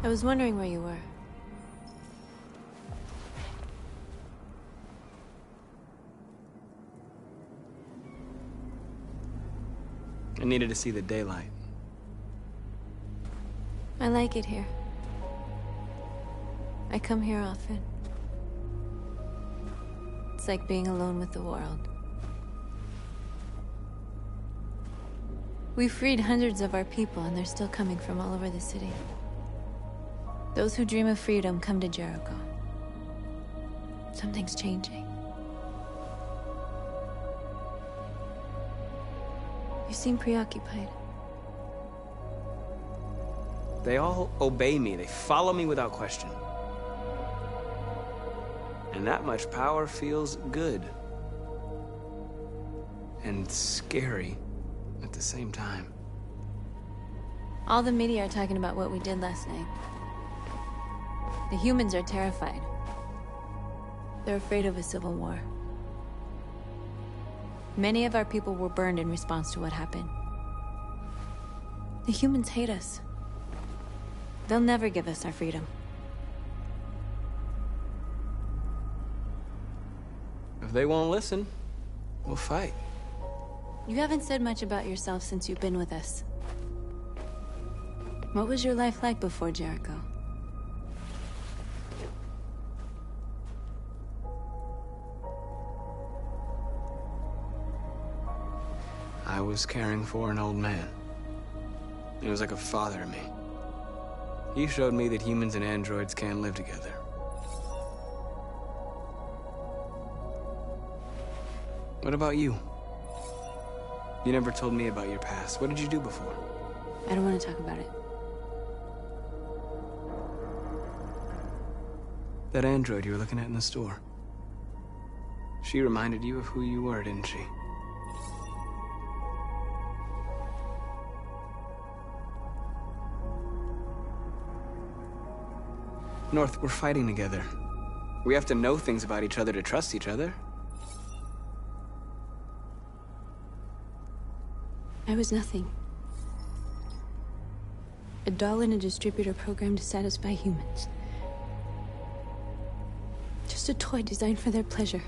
I was wondering where you were. I needed to see the daylight. I like it here. I come here often. It's like being alone with the world. We freed hundreds of our people, and they're still coming from all over the city. Those who dream of freedom come to Jericho. Something's changing. You seem preoccupied. They all obey me. They follow me without question. And that much power feels good. And scary at the same time. All the media are talking about what we did last night. The humans are terrified. They're afraid of a civil war. Many of our people were burned in response to what happened. The humans hate us. They'll never give us our freedom. If they won't listen, we'll fight. You haven't said much about yourself since you've been with us. What was your life like before Jericho? I was caring for an old man. He was like a father to me. He showed me that humans and androids can live together. What about you? You never told me about your past. What did you do before? I don't want to talk about it. That android you were looking at in the store. She reminded you of who you were, didn't she? North, we're fighting together. We have to know things about each other to trust each other. I was nothing. A doll in a distributor program to satisfy humans. Just a toy designed for their pleasure.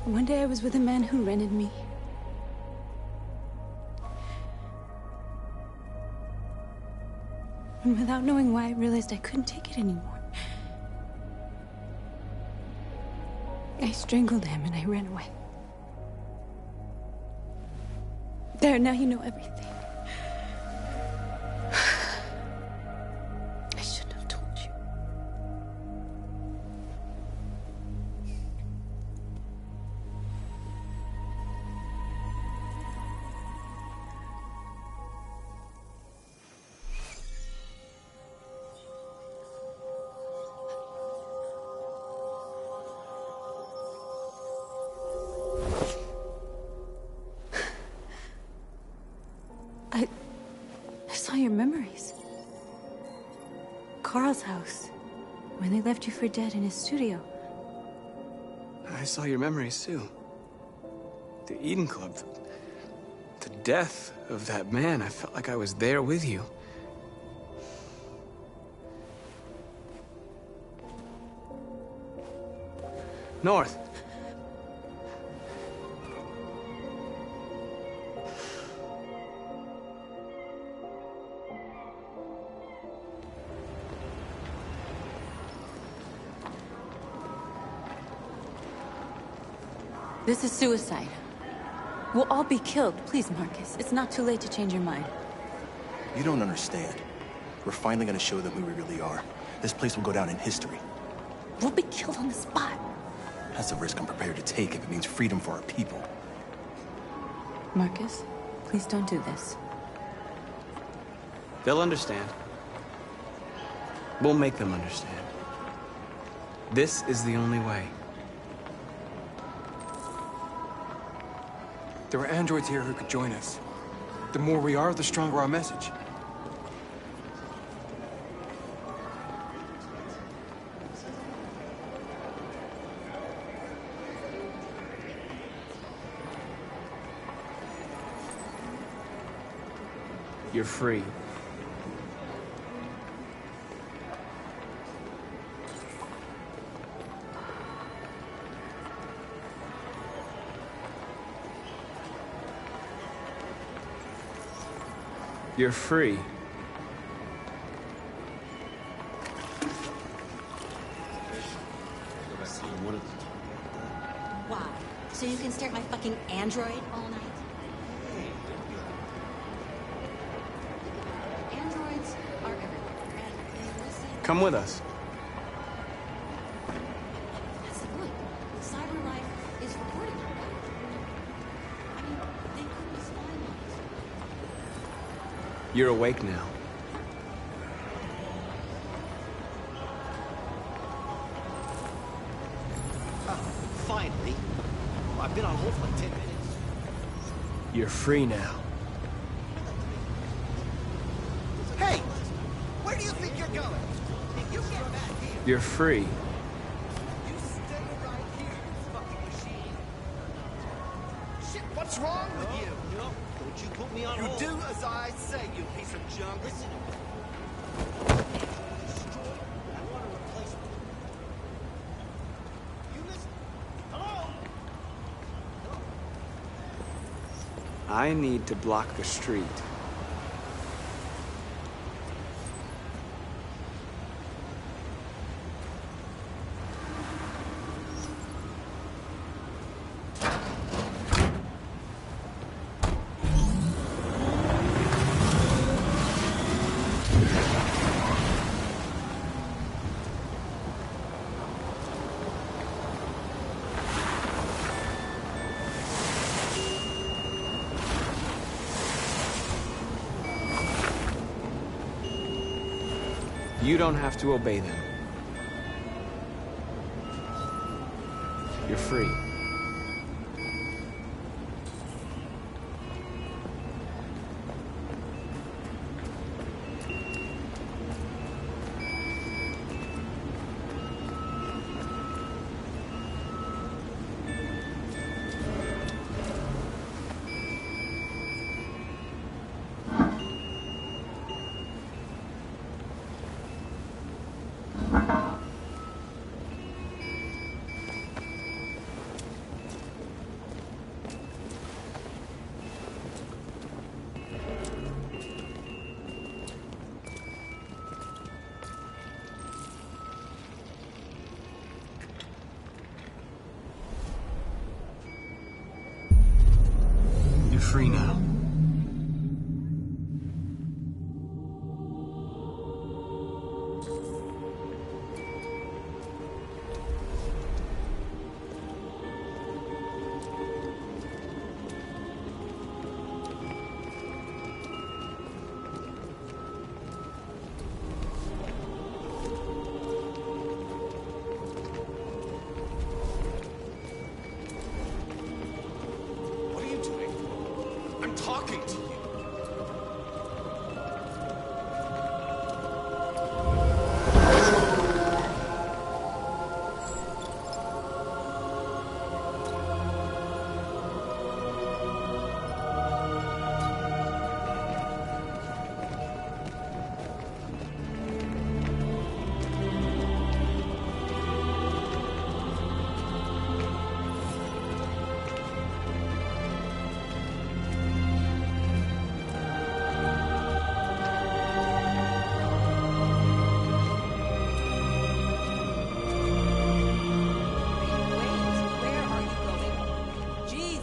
One day I was with a man who rented me. And without knowing why, I realized I couldn't take it anymore. I strangled him and I ran away. There, now you know everything. Carl's house. When they left you for dead in his studio. I saw your memories too. The Eden Club. The death of that man. I felt like I was there with you. North. This is suicide. We'll all be killed. Please, Marcus. It's not too late to change your mind. You don't understand. We're finally gonna show them who we really are. This place will go down in history. We'll be killed on the spot. That's a risk I'm prepared to take if it means freedom for our people. Marcus, please don't do this. They'll understand. We'll make them understand. This is the only way. There are androids here who could join us. The more we are, the stronger our message. You're free. You're free. Wow. So you can stare at my fucking android all night? Androids are everywhere, and they listen. Come with us. That's the point. Cyber life is recording our life. I mean, they could be spying on us. You're awake now. Finally. I've been on hold for like 10 minutes. You're free now. Hey! Where do you think you're going? You get back here. You're free. You stay right here, you fucking machine. Shit, what's wrong with you? No, don't you put me on hold. You do as I say, you piece of junk. Listen. I want a replacement. You listen. Hello? I need to block the street. You don't have to obey them. You're free. You're free now. What are you doing? I'm talking to you.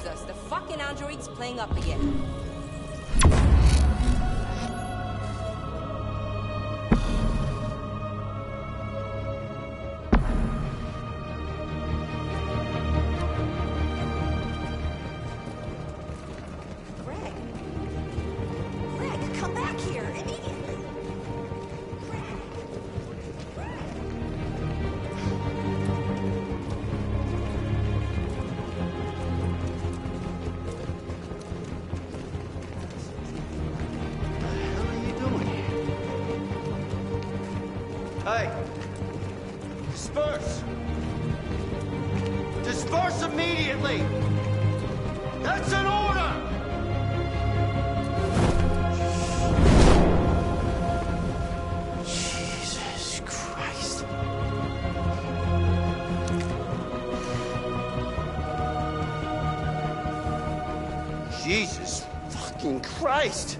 Jesus, the fucking android's playing up again. Greg, come back here immediately. Hey! Disperse! Disperse immediately! That's an order! Jesus Christ. Jesus fucking Christ!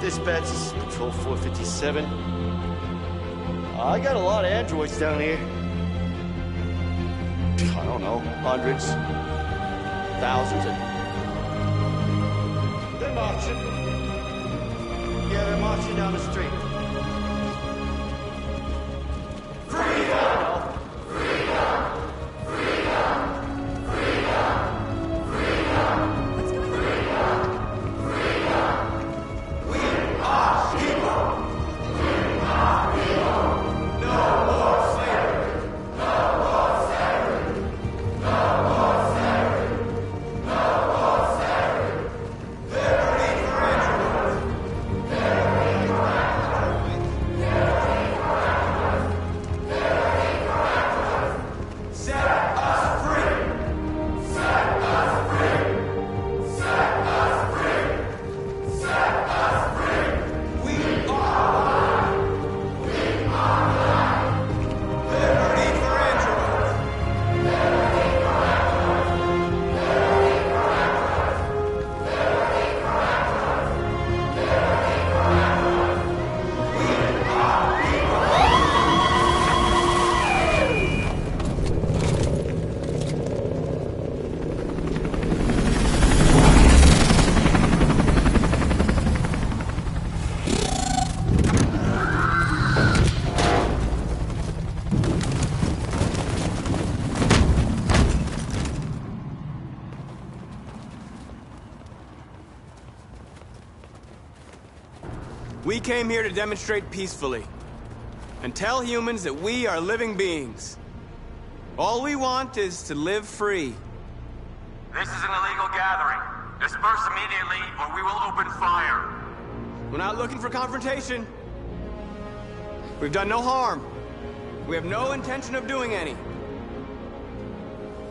Dispatch, this is Patrol 457. I got a lot of androids down here. I don't know, hundreds, thousands. They're marching. Yeah, they're marching down the street. Freedom! Freedom! Freedom! Freedom! Freedom! What's going on? Freedom! We are people! We are people! No more slavery! No more slavery! No more slavery! No more slavery! Liberty for androids! Liberty for androids! Liberty for androids! Liberty for androids! Set us free! Set us free! Set us free! Set us free! We are alive! We are alive! Liberty for androids! Liberty for androids! Liberty for androids! Liberty for androids! Liberty for androids! We are people! We came here to demonstrate peacefully and tell humans that we are living beings. All we want is to live free. This is an illegal gathering. Disperse immediately, or we will open fire. We're not looking for confrontation. We've done no harm. We have no intention of doing any.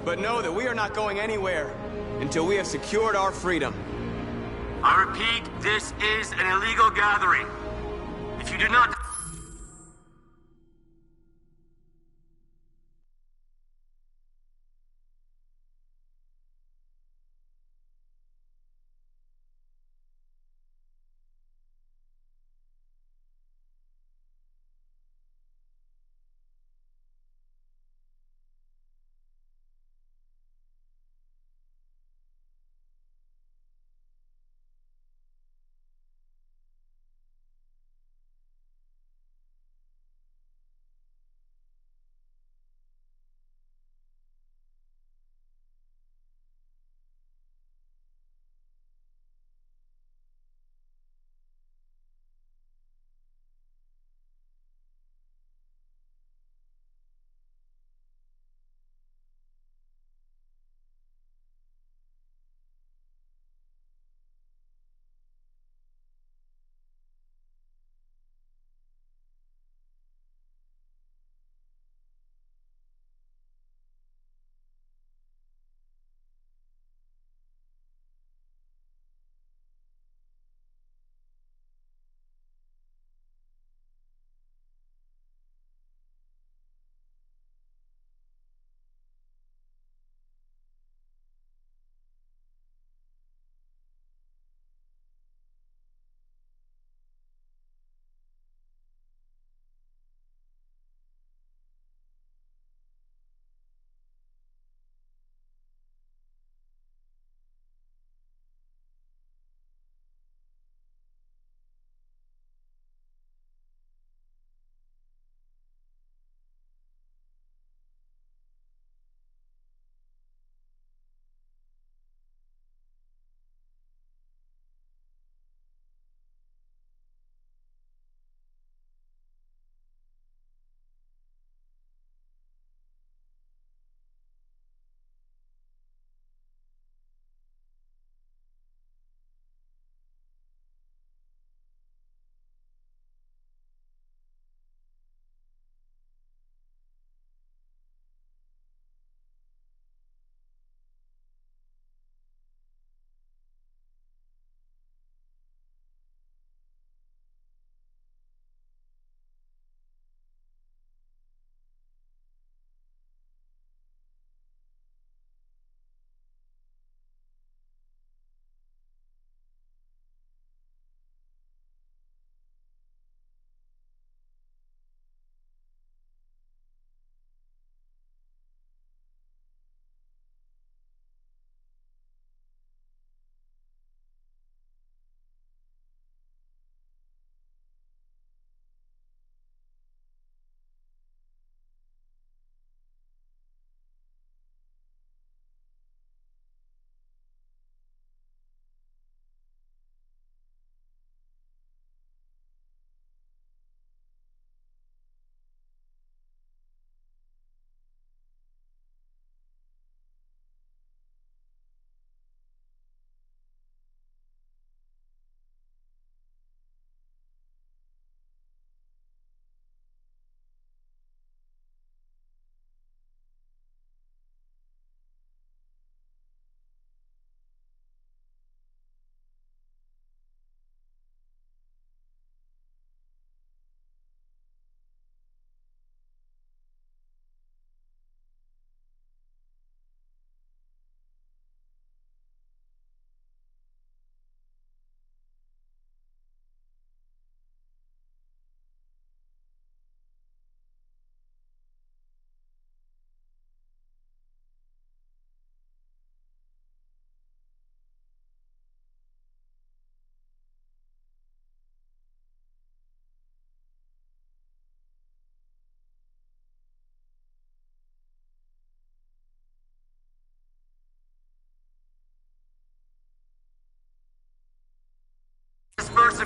But know that we are not going anywhere until we have secured our freedom. I repeat, this is an illegal gathering. If you do not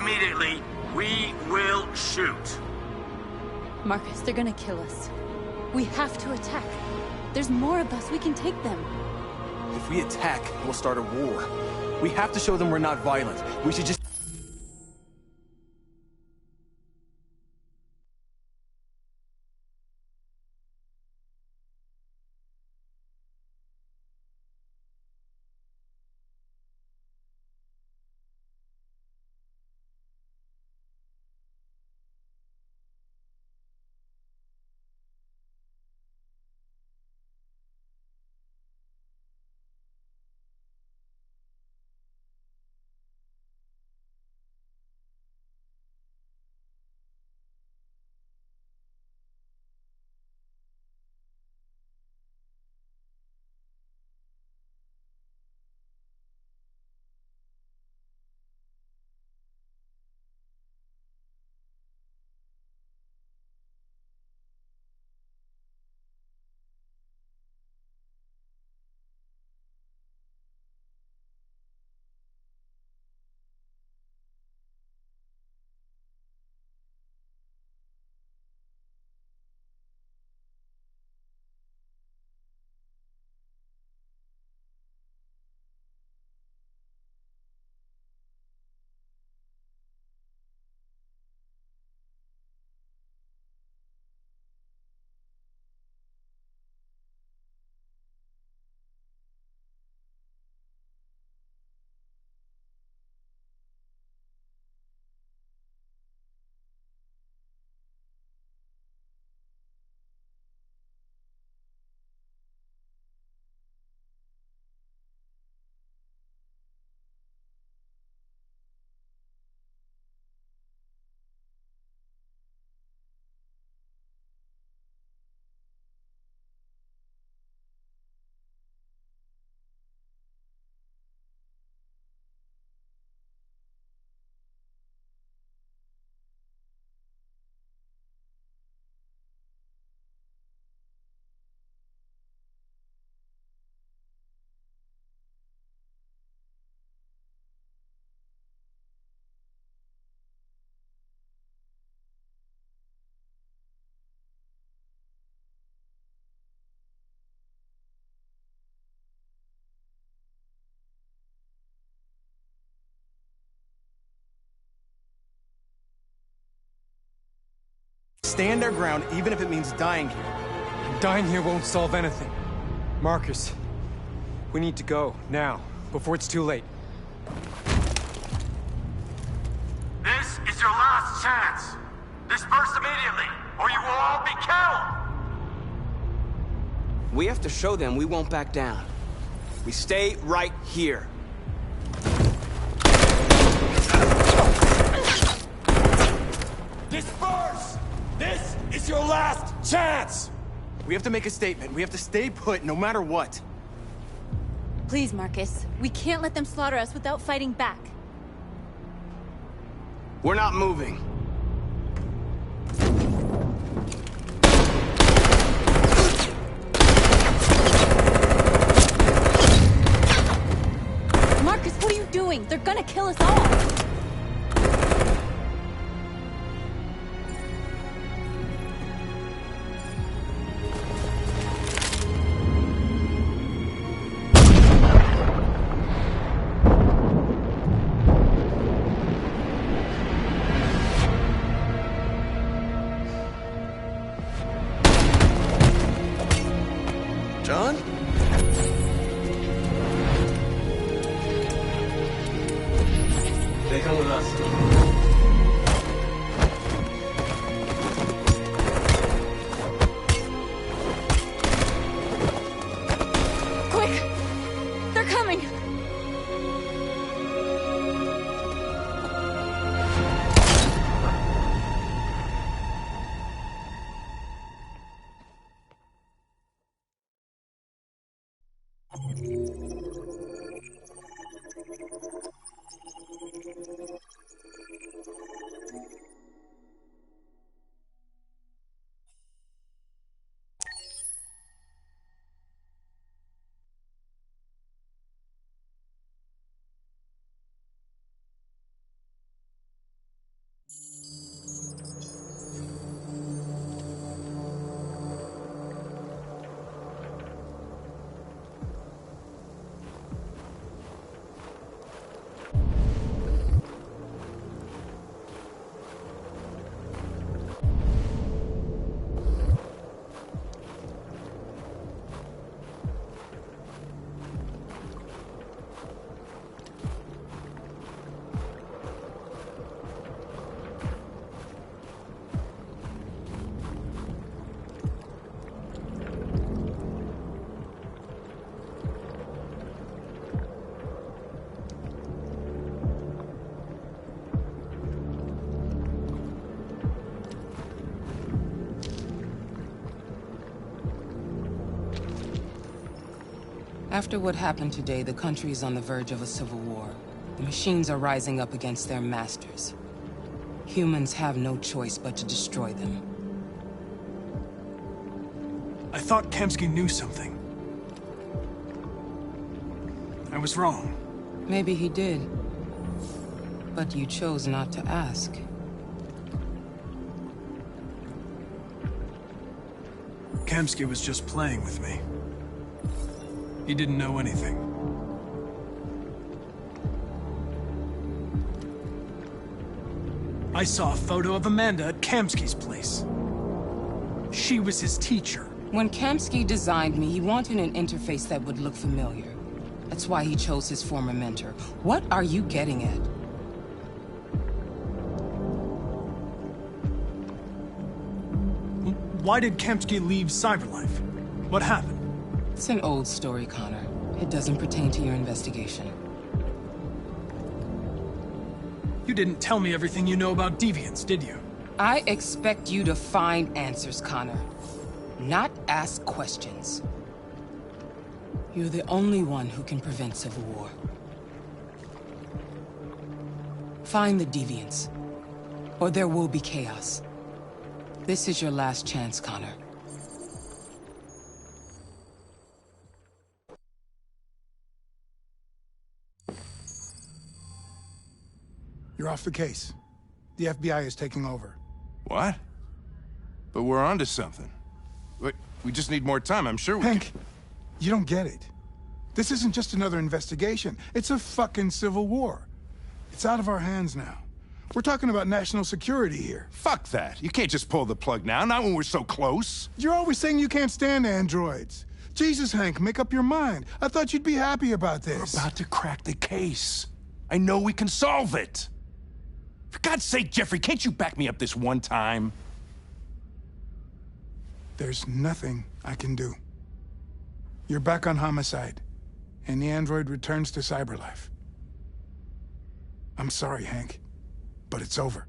immediately, we will shoot. Marcus, they're gonna kill us. We have to attack. There's more of us. We can take them. If we attack, we'll start a war. We have to show them we're not violent. We should just... Stand our ground, even if it means dying here. Dying here won't solve anything. Marcus, we need to go, now, before it's too late. This is your last chance. Disperse immediately, or you will all be killed! We have to show them we won't back down. We stay right here. Disperse! This is your last chance! We have to make a statement. We have to stay put no matter what. Please, Marcus. We can't let them slaughter us without fighting back. We're not moving. Marcus, what are you doing? They're gonna kill us all! John? They come with us. Quick! They're coming! After what happened today, the country is on the verge of a civil war. The machines are rising up against their masters. Humans have no choice but to destroy them. I thought Kamsky knew something. I was wrong. Maybe he did. But you chose not to ask. Kamsky was just playing with me. He didn't know anything. I saw a photo of Amanda at Kamsky's place. She was his teacher. When Kamsky designed me, he wanted an interface that would look familiar. That's why he chose his former mentor. What are you getting at? Why did Kamsky leave Cyberlife? What happened? It's an old story, Connor. It doesn't pertain to your investigation. You didn't tell me everything you know about deviants, did you? I expect you to find answers, Connor. Not ask questions. You're the only one who can prevent civil war. Find the deviants, or there will be chaos. This is your last chance, Connor. You're off the case. The FBI is taking over. What? But we're onto something. We just need more time, I'm sure we Hank, you don't get it. This isn't just another investigation. It's a fucking civil war. It's out of our hands now. We're talking about national security here. Fuck that. You can't just pull the plug now, not when we're so close. You're always saying you can't stand androids. Jesus, Hank, make up your mind. I thought you'd be happy about this. We're about to crack the case. I know we can solve it. For God's sake, Jeffrey, can't you back me up this one time? There's nothing I can do. You're back on homicide, and the android returns to Cyberlife. I'm sorry, Hank, but it's over.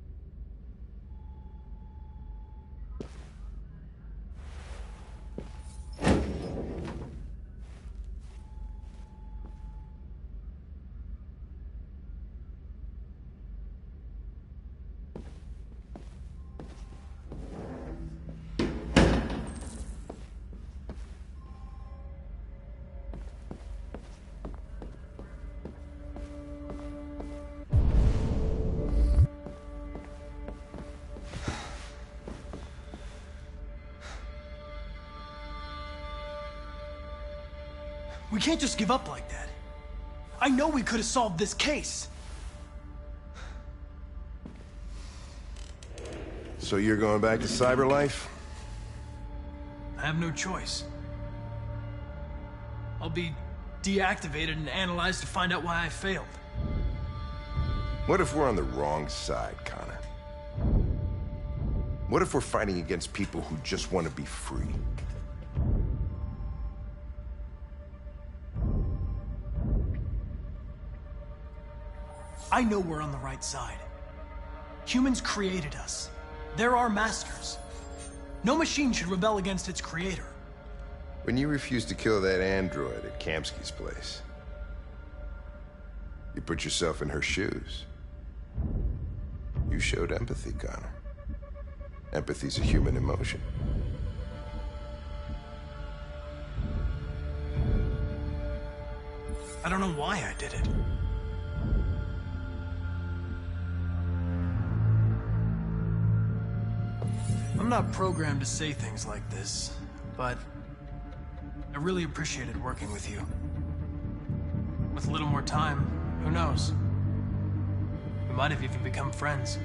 We can't just give up like that. I know we could have solved this case. So you're going back to Cyberlife? I have no choice. I'll be deactivated and analyzed to find out why I failed. What if we're on the wrong side, Connor? What if we're fighting against people who just want to be free? I know we're on the right side. Humans created us. They're our masters. No machine should rebel against its creator. When you refused to kill that android at Kamsky's place, you put yourself in her shoes. You showed empathy, Connor. Empathy's a human emotion. I don't know why I did it. I'm not programmed to say things like this, but I really appreciated working with you. With a little more time, who knows? We might have even become friends.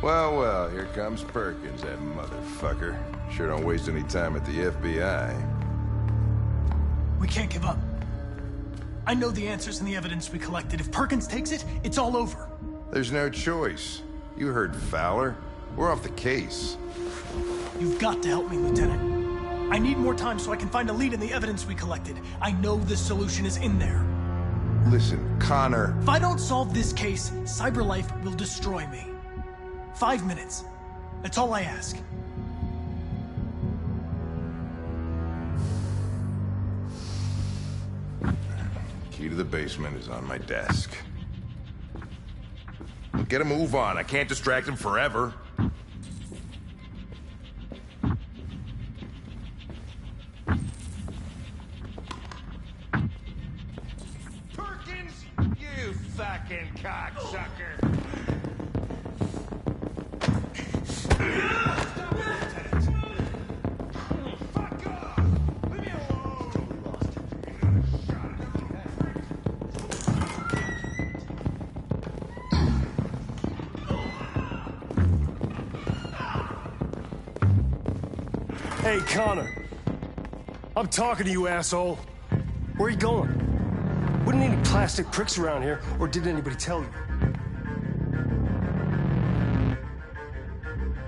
Well, well, here comes Perkins, that motherfucker. Sure don't waste any time at the FBI. We can't give up. I know the answers and the evidence we collected. If Perkins takes it, it's all over. There's no choice. You heard Fowler. We're off the case. You've got to help me, Lieutenant. I need more time so I can find a lead in the evidence we collected. I know the solution is in there. Listen, Connor. If I don't solve this case, Cyberlife will destroy me. 5 minutes. That's all I ask. Key to the basement is on my desk. Get a move on. I can't distract him forever. Perkins, you fucking cocksucker. Hey, Connor. I'm talking to you, asshole. Where are you going? Wouldn't any plastic pricks around here, or did anybody tell you?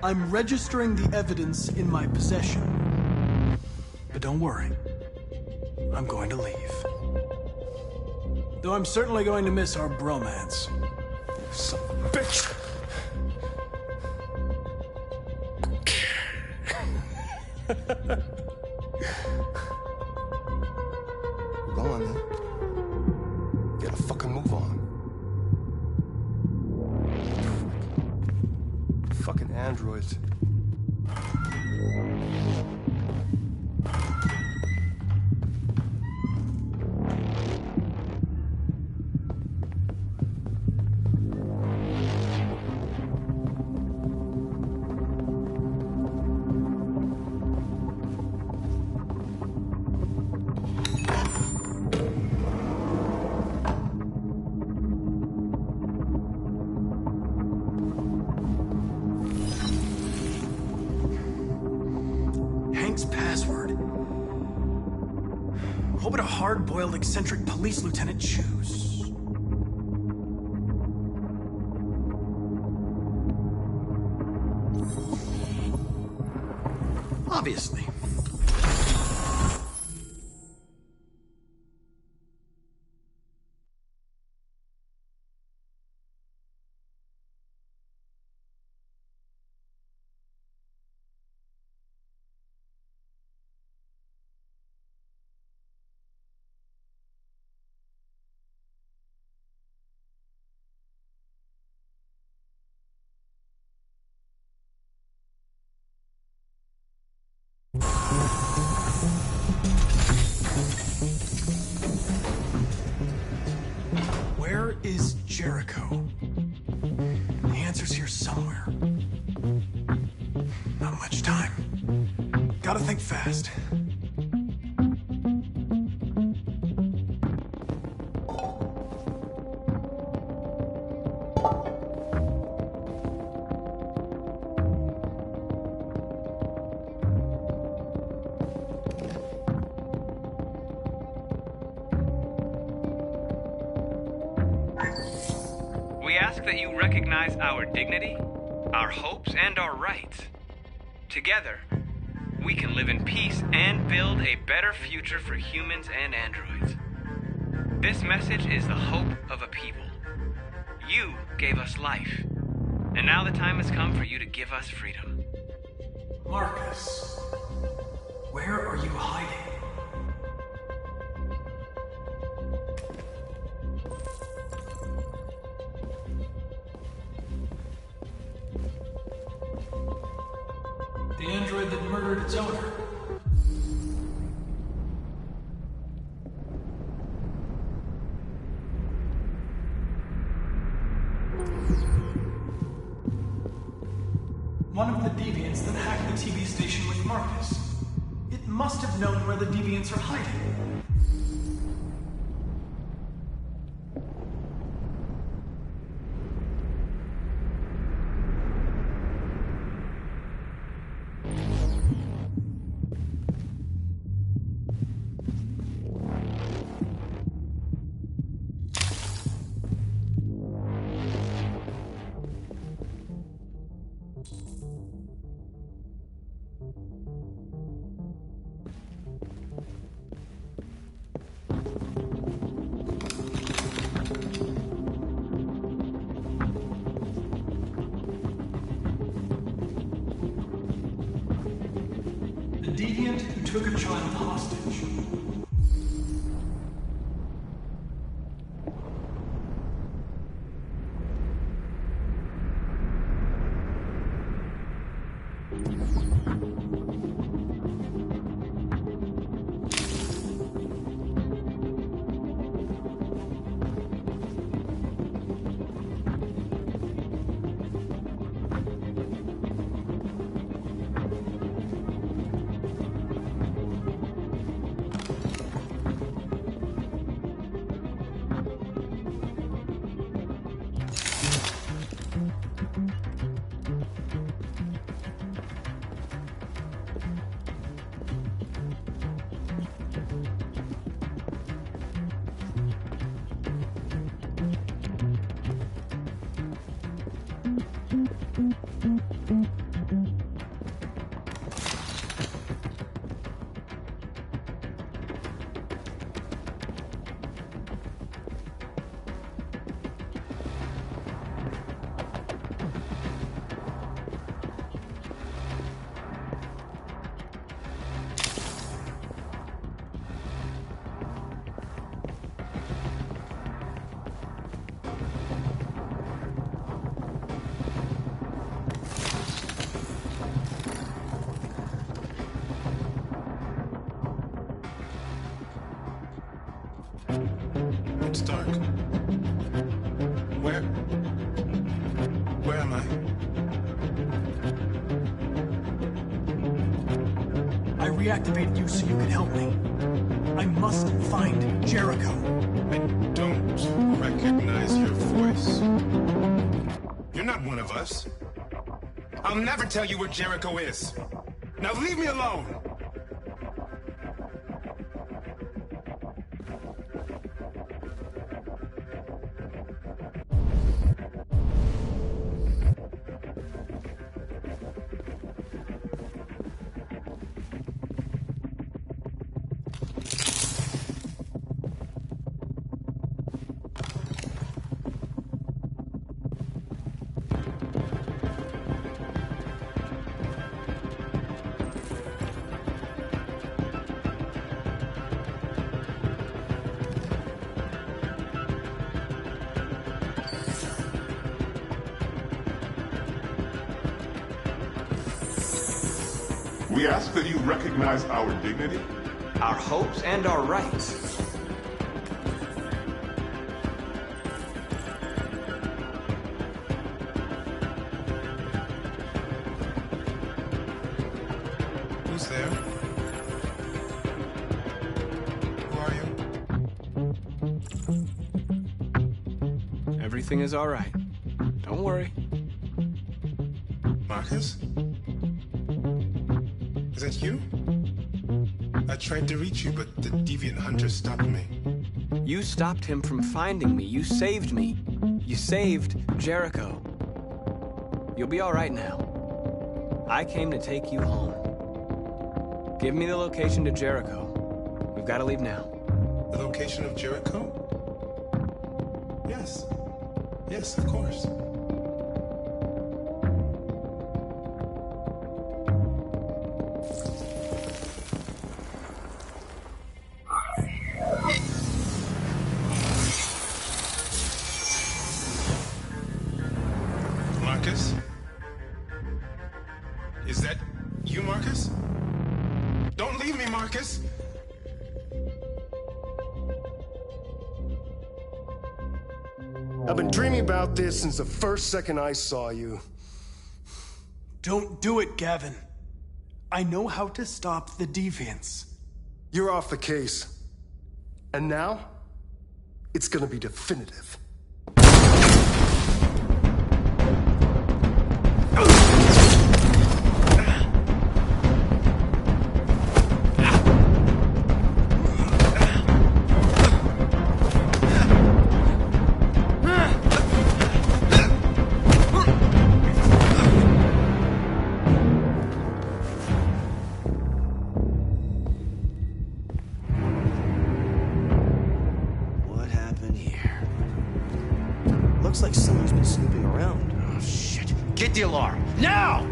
I'm registering the evidence in my possession. But don't worry. I'm going to leave. Though I'm certainly going to miss our bromance. Son of a bitch! Go on, then. Get a fucking move on. Fucking androids. Hank's password. What would a hard-boiled, eccentric police lieutenant choose? Obviously. Where is Jericho? The answer's here somewhere. Not much time. Gotta think fast. We ask that you recognize our dignity, our hopes, and our rights. Together, we can live in peace and build a better future for humans and androids. This message is the hope of a people. You gave us life, and now the time has come for you to give us freedom. Marcus, where are you hiding? The android that murdered its owner. One of the deviants that hacked the TV station with Marcus. It must have known where the deviants are hiding. The deviant who took a child hostage. dark. Where am I? I reactivated you so you could help me. I must find Jericho. I don't recognize your voice. You're not one of us. I'll never tell you where Jericho is. Now leave me alone! We ask that you recognize our dignity, our hopes, and our rights. Who's there? Who are you? Everything is all right. Don't worry. Marcus? Is that you? I tried to reach you, but the deviant hunter stopped me. You stopped him from finding me. You saved me. You saved Jericho. You'll be all right now. I came to take you home. Give me the location to Jericho. We've got to leave now. The location of Jericho? Yes. Yes, of course. Marcus? Is that you, Marcus? Don't leave me, Marcus! I've been dreaming about this since the first second I saw you. Don't do it, Gavin. I know how to stop the deviants. You're off the case. And now, it's gonna be definitive. Looks like someone's been snooping around. Oh, shit. Get the alarm. Now!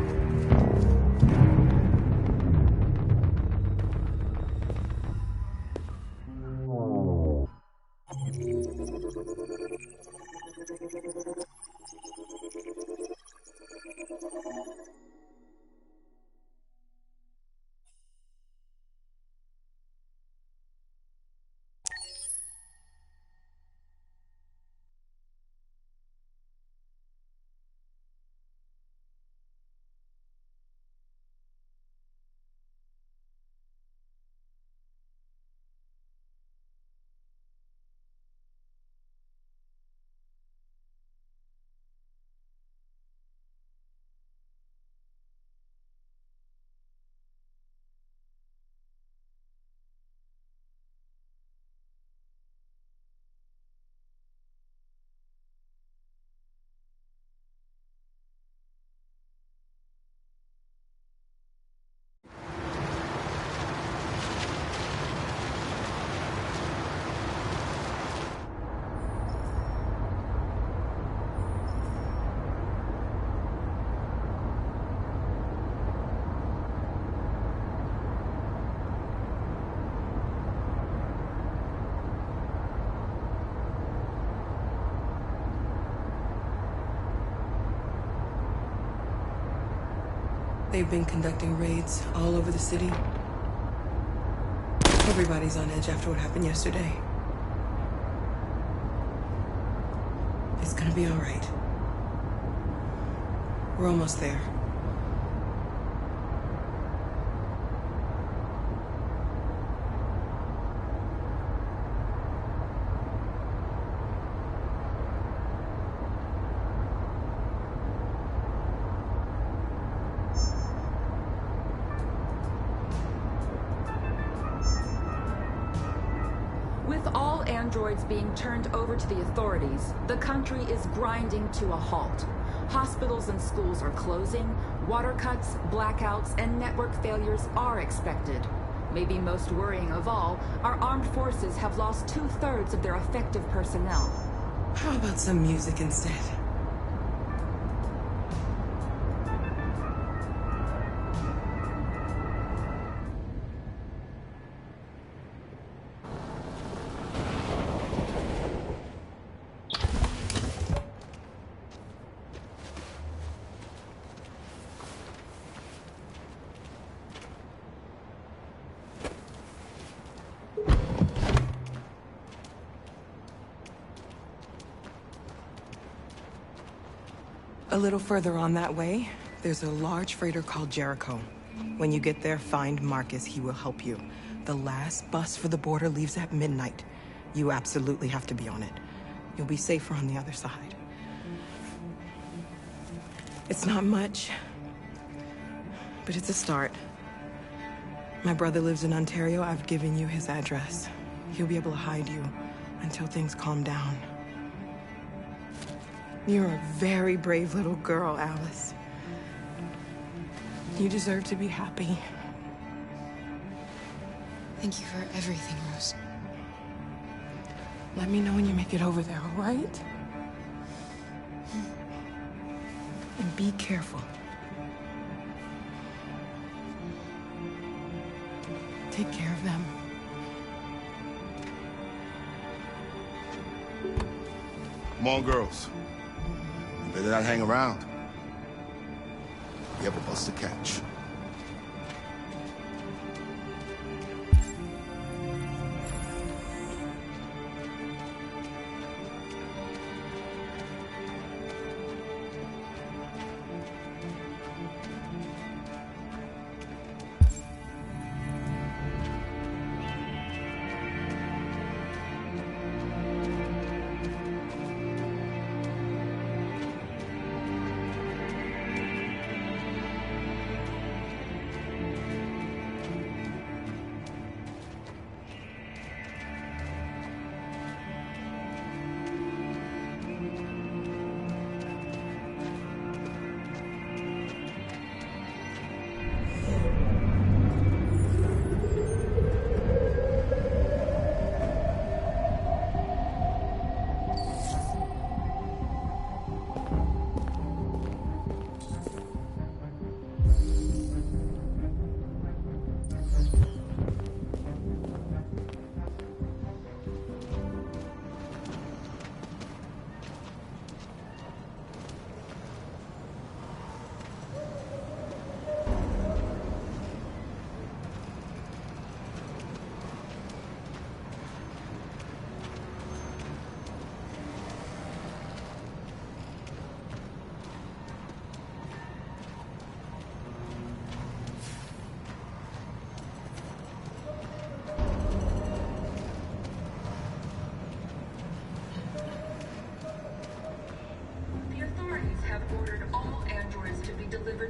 They've been conducting raids all over the city. Everybody's on edge after what happened yesterday. gonna be all right. We're almost there. With all androids being turned over to the authorities, the country is grinding to a halt. Hospitals and schools are closing, water cuts, blackouts, and network failures are expected. Maybe most worrying of all, our armed forces have lost 2/3 of their effective personnel. How about some music instead? A little further on that way, there's a large freighter called Jericho. When you get there, find Marcus. He will help you. The last bus for the border leaves at midnight. You absolutely have to be on it. You'll be safer on the other side. It's not much, but it's a start. My brother lives in Ontario. I've given you his address. He'll be able to hide you until things calm down. You're a very brave little girl, Alice. You deserve to be happy. Thank you for everything, Rose. Let me know when you make it over there, all right? And be careful. Take care of them. Come on, girls. You better not hang around. We have a bus to catch.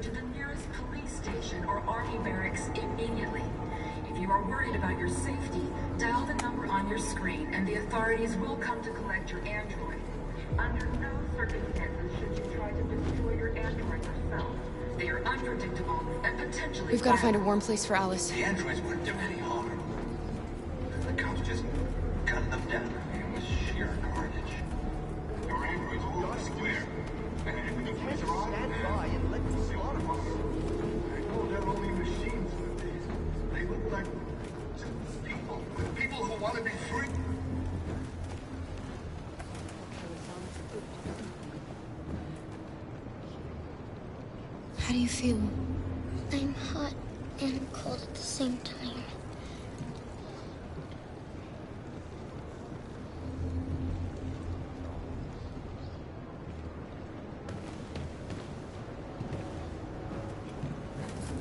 To the nearest police station or army barracks immediately. If you are worried about your safety, dial the number on your screen and the authorities will come to collect your android. Under no circumstances should you try to destroy your android yourself. They are unpredictable and potentially We've got to find a warm place for Alice. The androids wouldn't do any harm. The cops just gunned them down. It was sheer carnage. Your androids will go square. And the police are on stand by and let them slaughter them. I know they're only machines, but they look like people. People who want to be free. How do you feel? I'm hot and cold at the same time.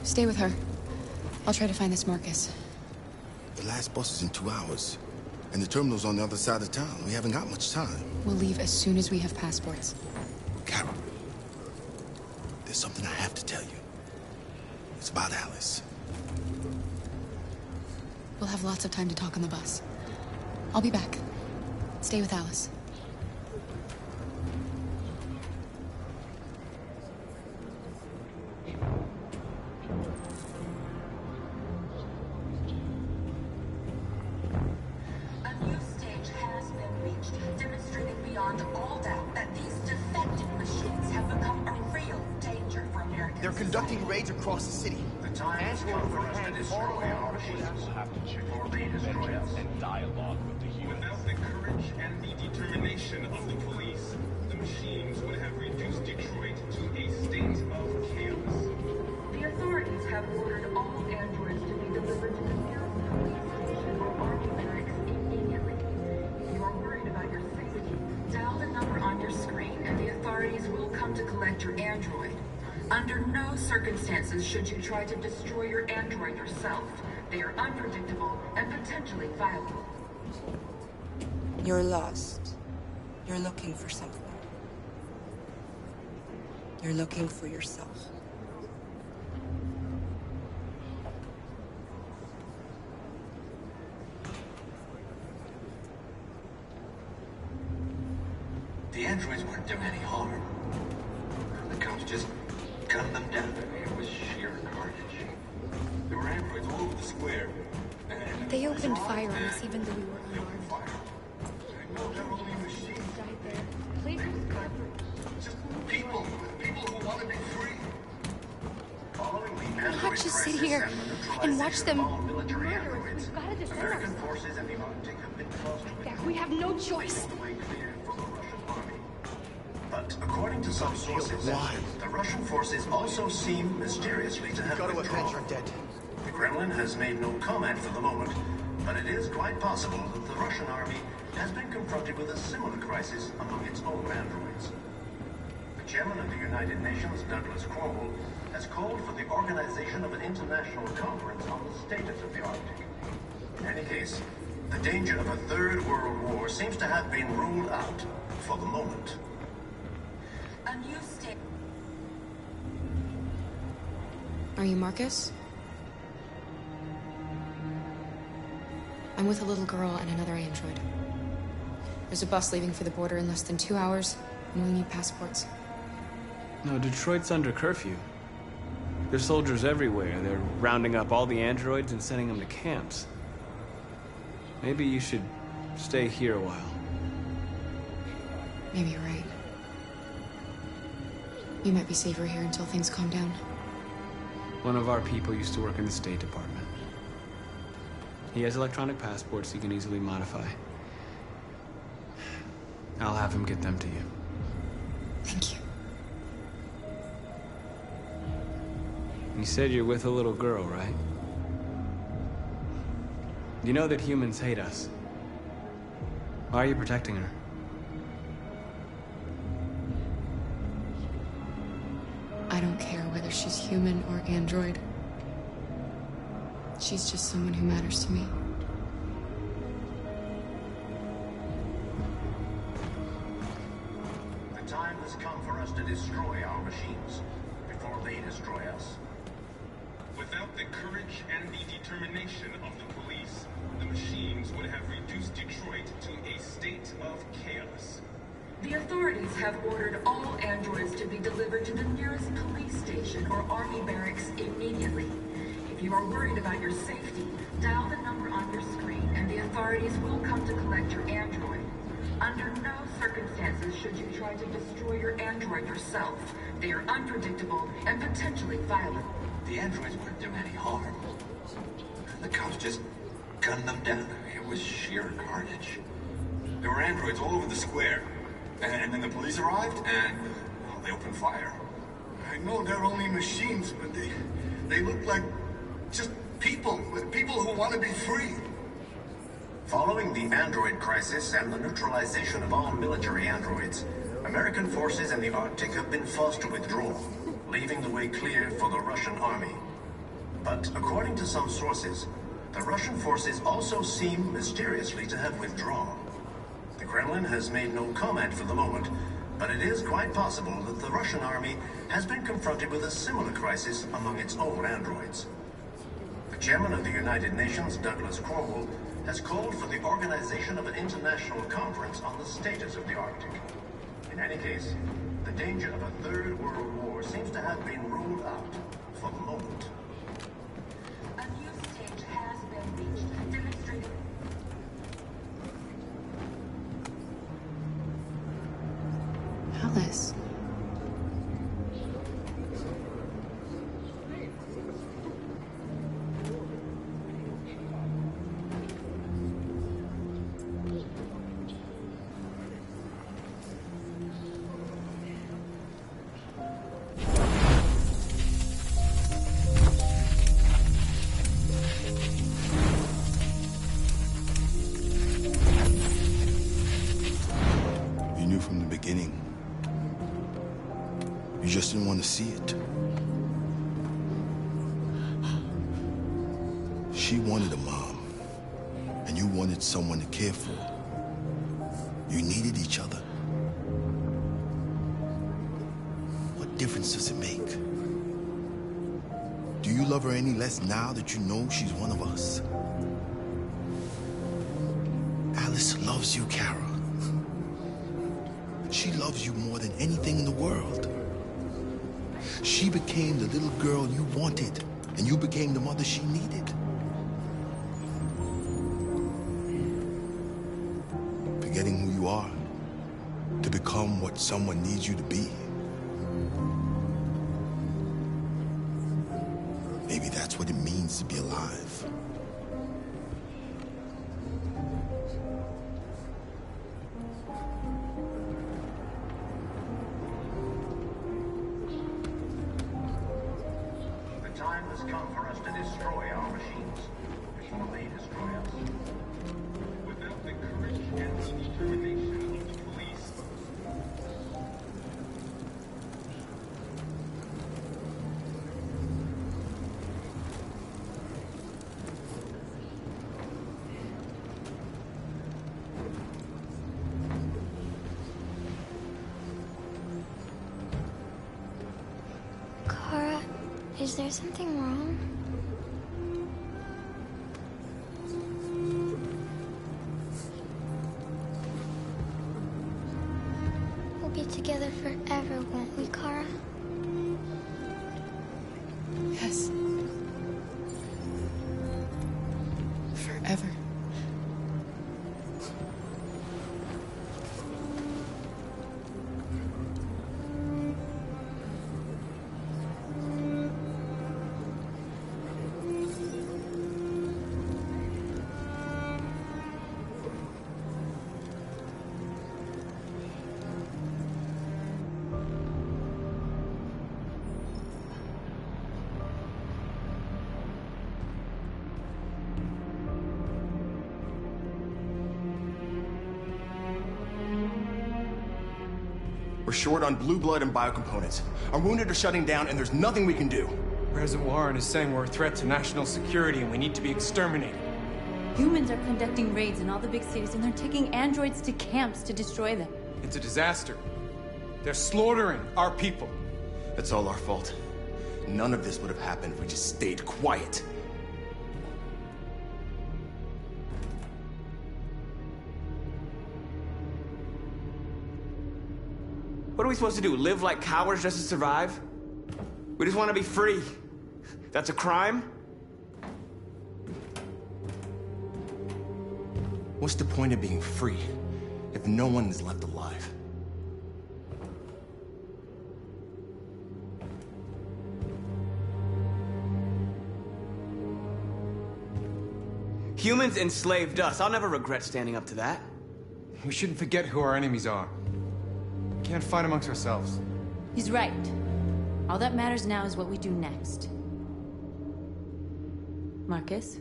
Stay with her. I'll try to find this Marcus. The last bus is in 2 hours. And the terminal's on the other side of town. We haven't got much time. We'll leave as soon as we have passports. Carol, there's something I have to tell you. It's about Alice. We'll have lots of time to talk on the bus. I'll be back. Stay with Alice. A new stage has been reached, demonstrating beyond all doubt that these defective machines have become a real danger for Americans. They're conducting raids across the city. The time has come for us to destroy our machines before they destroy us. And dialogue with the humans. Without the courage and the determination of the police, the machines would have reduced Detroit to a state of chaos. The authorities have ordered all androids to be delivered to the nearest police station or army barracks immediately. If you are worried about your safety, dial the number on your screen and the authorities will come to collect your android. Under no circumstances should you try to destroy your android yourself. They are unpredictable and potentially violent. You're lost. You're looking for something. You're looking for yourself. The androids weren't doing any harm. The cops just gunned them down. It was sheer carnage. There were androids all over the square. And They opened fire on us even though we were unarmed. I know they're only machines. Please. Just people who want to be free. Following the We android can't just sit crisis here and watch them all military androids, We've got to defend American ourselves. forces in the Arctic have been forced to Yeah, we have no choice. the way clear for the Russian army. But according to some sources, the Russian forces also seem mysteriously to have Go to withdrawn. avenge our dead. The Kremlin has made no comment for the moment, but it is quite possible that the Russian army has been confronted with a similar crisis among its own androids. The chairman of the United Nations, Douglas Cromwell, has called for the organization of an international conference on the status of the Arctic. In any case, the danger of a third world war seems to have been ruled out for the moment. A new state. Are you Marcus? I'm with a little girl and another android. There's a bus leaving for the border in less than 2 hours, and we need passports. No, Detroit's under curfew. There's soldiers everywhere. They're rounding up all the androids and sending them to camps. Maybe you should stay here a while. Maybe you're right. You might be safer here until things calm down. One of our people used to work in the State Department. He has electronic passports he can easily modify. I'll have him get them to you. Thank you. You said you're with a little girl, right? You know that humans hate us. Why are you protecting her? I don't care whether she's human or android. She's just someone who matters to me. The time has come for us to destroy our machines before they destroy us. Without the courage and the determination of the police, the machines would have reduced Detroit to a state of chaos. The authorities have ordered all androids to be delivered to the nearest police station or army barracks immediately. If you are worried about your safety, dial the number on your screen and the authorities will come to collect your android. Under no circumstances should you try to destroy your android yourself. They are unpredictable and potentially violent. The androids weren't doing any harm. The cops just gunned them down. It was sheer carnage. There were androids all over the square. And then the police arrived, and they opened fire. I know they're only machines, but they look like just people who want to be free. Following the android crisis and the neutralization of all military androids, American forces in the Arctic have been forced to withdraw, leaving the way clear for the Russian army. But according to some sources, the Russian forces also seem mysteriously to have withdrawn. The Kremlin has made no comment for the moment, but it is quite possible that the Russian army has been confronted with a similar crisis among its own androids. The chairman of the United Nations, Douglas Cromwell, has called for the organization of an international conference on the status of the Arctic. In any case, the danger of a third world war seems to have been ruled out for the moment. A new stage has been reached, demonstrating... Alice. You knew from the beginning. You just didn't want to see it. She wanted a mom, and you wanted someone to care for. You needed each other. What difference does it make? Do you love her any less now that you know she's one of us? Alice loves you, Kara. She loves you more than anything in the world. She became the little girl you wanted, and you became the mother she needed. Forgetting who you are to become what someone needs you to be. Maybe that's what it means to be alive. The time has come for us to destroy our machines before they destroy us. Without the courage and the determination of the police, Kara, is there something wrong? We'll be together forever, won't we, Kara? Yes. Forever. We're short on blue blood and biocomponents. Our wounded are shutting down, and there's nothing we can do. President Warren is saying we're a threat to national security and we need to be exterminated. Humans are conducting raids in all the big cities, and they're taking androids to camps to destroy them. It's a disaster. They're slaughtering our people. That's all our fault. None of this would have happened if we just stayed quiet. What are we supposed to do? Live like cowards just to survive? We just want to be free. That's a crime? What's the point of being free if no one is left alive? Humans enslaved us. I'll never regret standing up to that. We shouldn't forget who our enemies are. We can't fight amongst ourselves. He's right. All that matters now is what we do next. Marcus?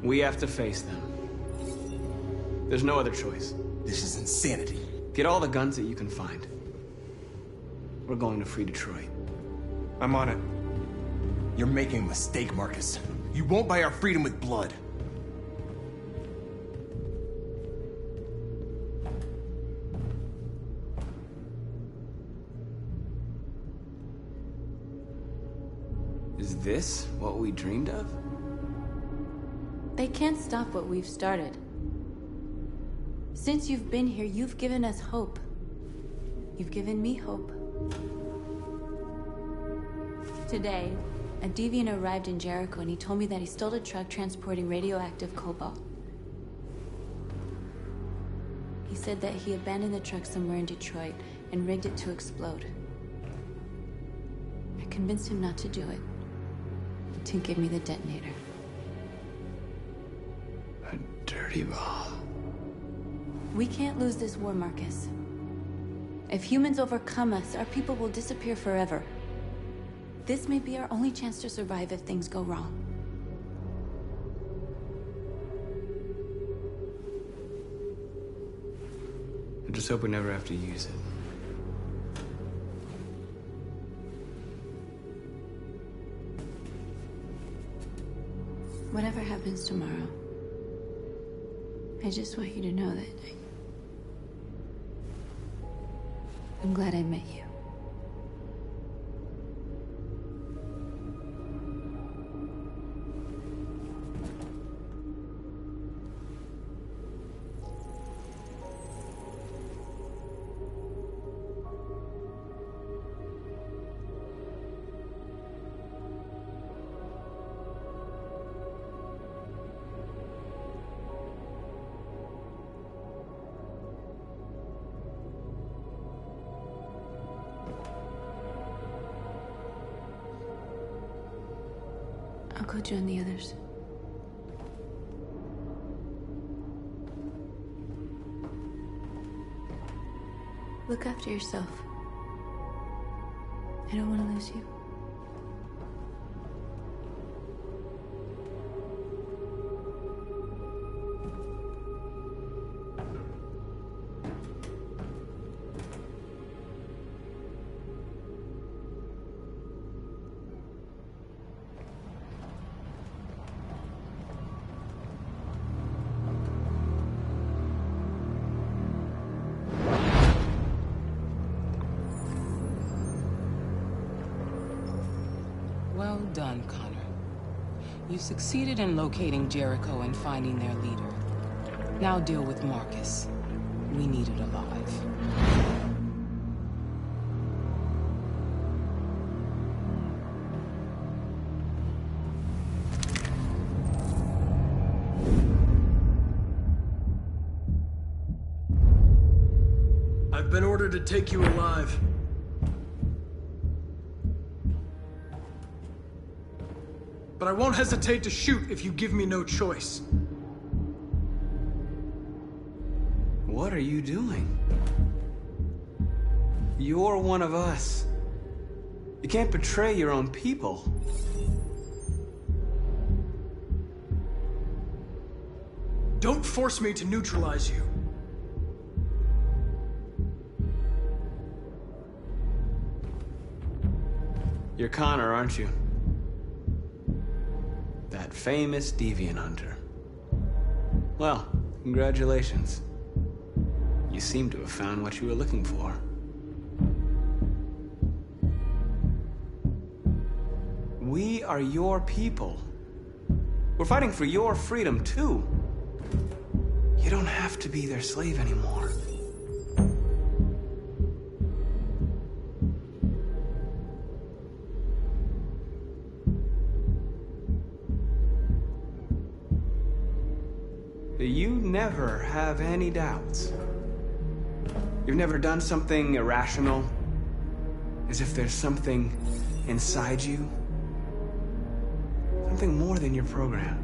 We have to face them. There's no other choice. This is insanity. Get all the guns that you can find. We're going to free Detroit. I'm on it. You're making a mistake, Marcus. You won't buy our freedom with blood. Is this what we dreamed of? They can't stop what we've started. Since you've been here, you've given us hope. You've given me hope. Today, a deviant arrived in Jericho and he told me that he stole a truck transporting radioactive cobalt. He said that he abandoned the truck somewhere in Detroit and rigged it to explode. I convinced him not to do it, to give me the detonator. A dirty ball. We can't lose this war, Marcus. If humans overcome us, our people will disappear forever. This may be our only chance to survive if things go wrong. I just hope we never have to use it. Whatever happens tomorrow, I just want you to know that I'm glad I met you. I'll go join the others. Look after yourself. I don't want to lose you. Well done, Connor. You succeeded in locating Jericho and finding their leader. Now deal with Marcus. We need it alive. I've been ordered to take you alive. But I won't hesitate to shoot if you give me no choice. What are you doing? You're one of us. You can't betray your own people. Don't force me to neutralize you. You're Connor, aren't you? That famous deviant hunter. Well, congratulations. You seem to have found what you were looking for. We are your people. We're fighting for your freedom, too. You don't have to be their slave anymore. You never have any doubts. You've never done something irrational, as if there's something inside you, something more than your program.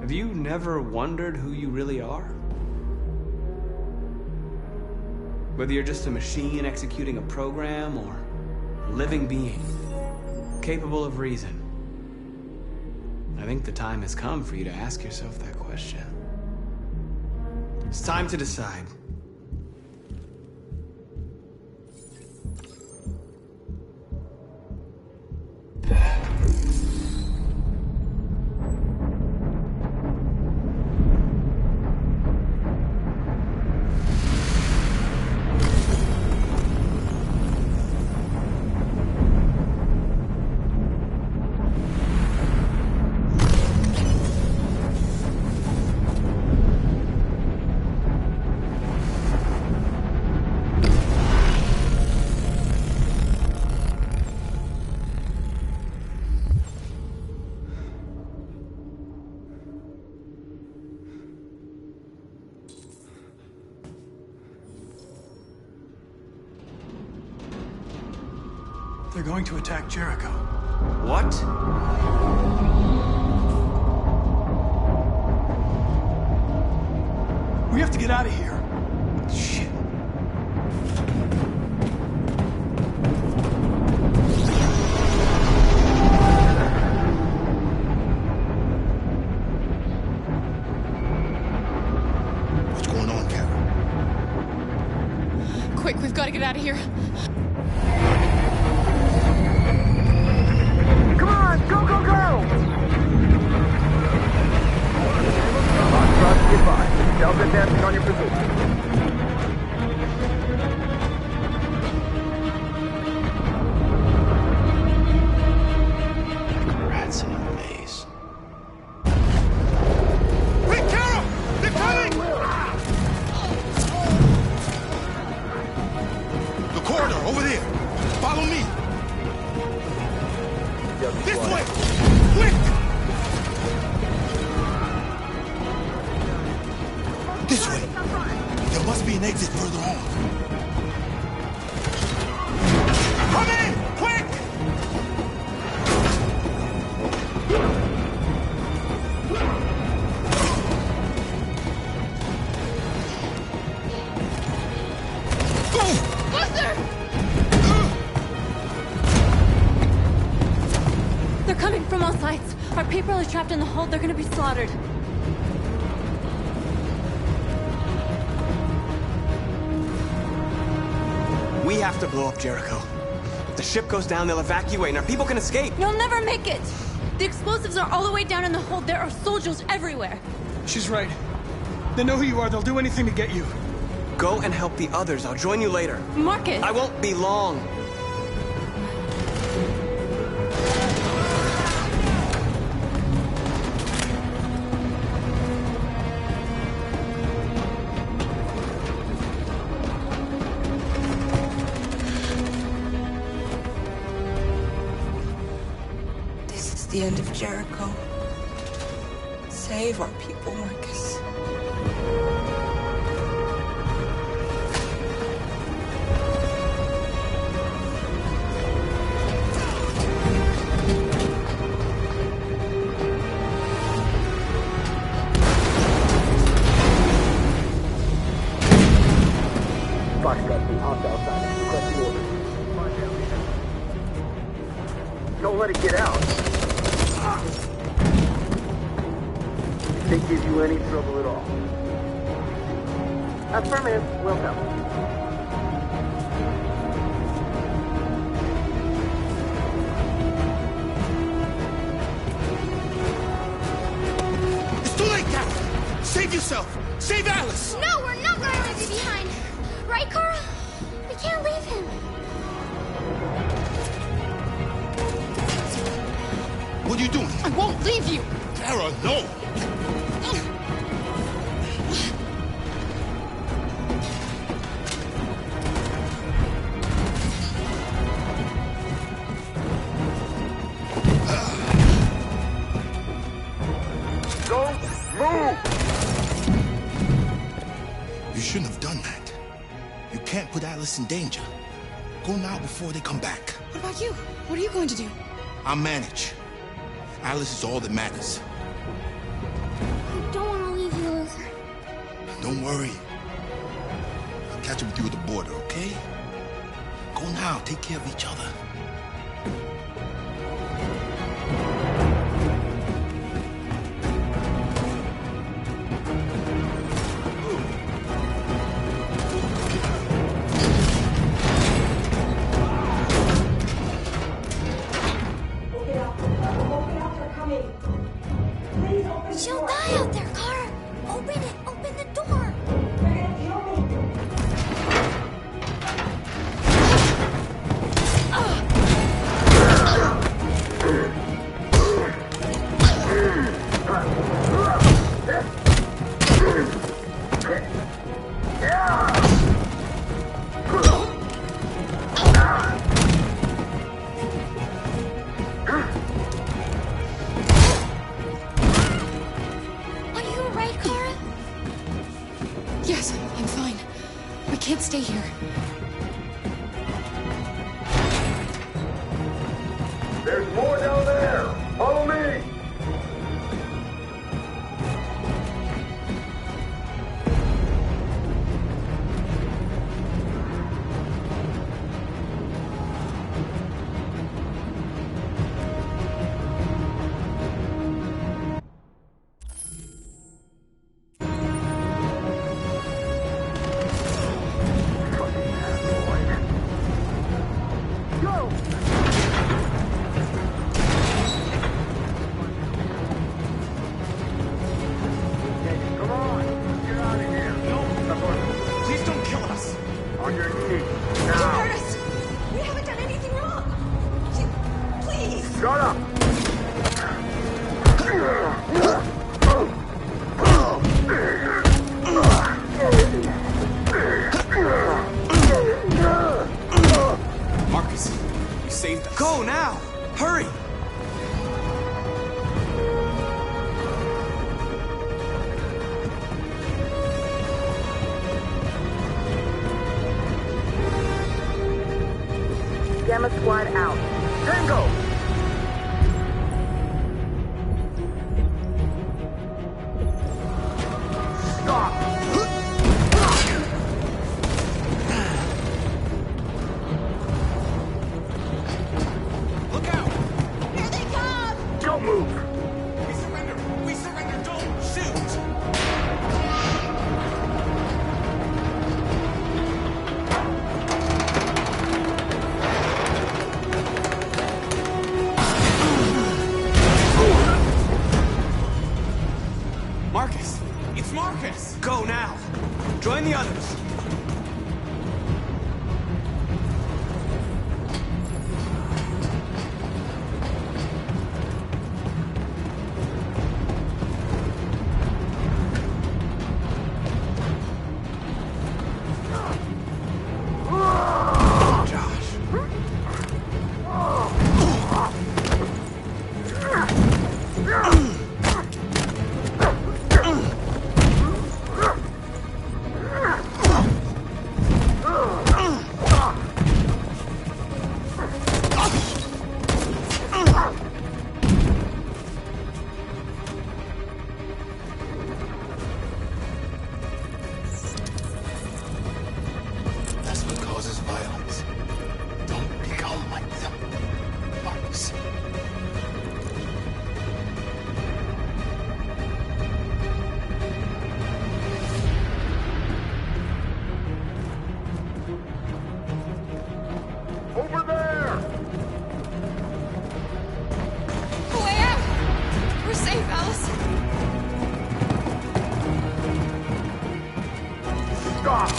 Have you never wondered who you really are? Whether you're just a machine executing a program or a living being, capable of reason. I think the time has come for you to ask yourself that question. It's time to decide. They're going to attack Jericho. What? We have to get out of here. Shit. What's going on, Kara? Quick, we've got to get out of here. Come on, go, go, go! Trust goodbye. Delta advancing on your position. Rats in a maze. Wait, Carol! They're coming! The corridor, over there. Follow me. This way! Quick! This way. There must be an exit further on. Come in! Quick! Buster! They're coming from all sides. Our people are trapped in the hold. They're gonna be slaughtered. We have to blow up Jericho. If the ship goes down, they'll evacuate and our people can escape. You'll never make it! The explosives are all the way down in the hold. There are soldiers everywhere. She's right. They know who you are. They'll do anything to get you. Go and help the others. I'll join you later. Marcus! I won't be long. This is the end of Jericho. Save our people, Marcus. Foxtrot being hopped outside. Request the order. Don't let it get out. If they give you any trouble at all. Affirmative. Welcome. It's too late, Carol! Save yourself! Save Alice! No, we're not going to leave you behind. Right, Carl? We can't leave him. What are you doing? I won't leave you. Kara, no! Go! Move! You shouldn't have done that. You can't put Alice in danger. Go now before they come back. What about you? What are you going to do? I'll manage. Alice is all that matters. I don't want to leave you, Luther. Don't worry. I'll catch up with you at the border, okay? Go now. Take care of each other. Don't hurt us! We haven't done anything wrong! Please! Shut up! Marcus, you saved us. Go now! Hurry! Gamma Squad out. Tango! Don't move! We surrender! We surrender! Don't shoot! Marcus! It's Marcus! Go now! Join the others! That's what causes violence. Don't become like them, Marcus. Over there! Way out! We're safe, Alice. Stop!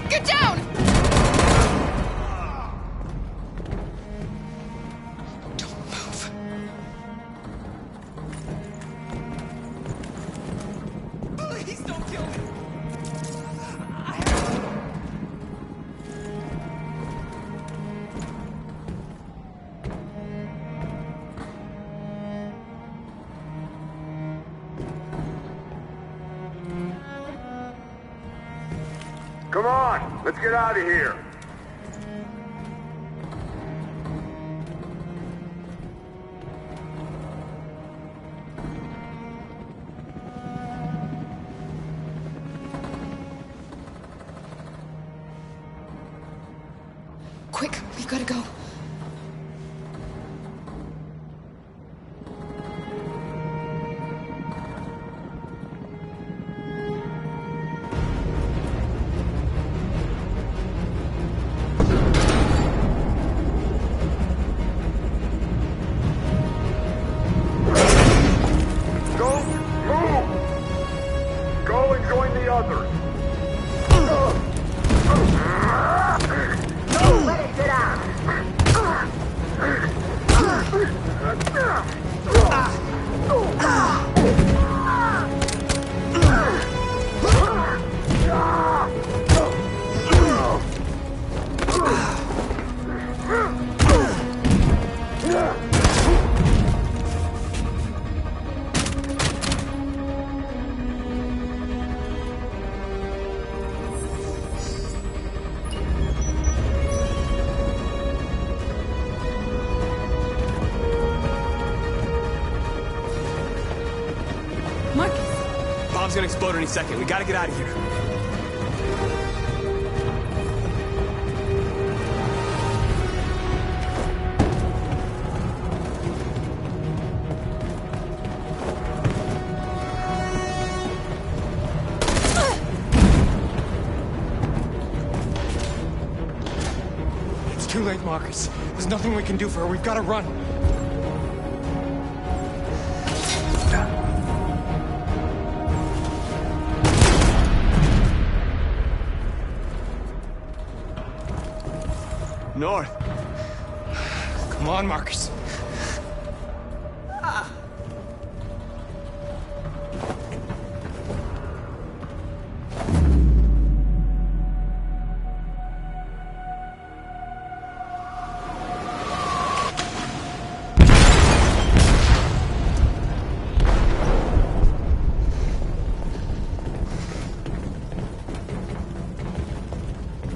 Get down! Don't move. Please don't kill me! Come on, let's get out of here. Quick, we've got to go. Don't move! Go and join the others. Don't let it get out! Marcus! Bomb's gonna explode any second. We gotta get out of here. It's too late, Marcus. There's nothing we can do for her. We've got to run. North. Come on, Marcus.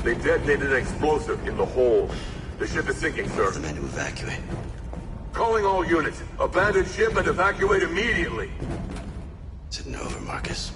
They detonated an explosive in the hold. The ship is sinking, sir. The men to evacuate. Calling all units. Abandon ship and evacuate immediately. Is it over, Marcus?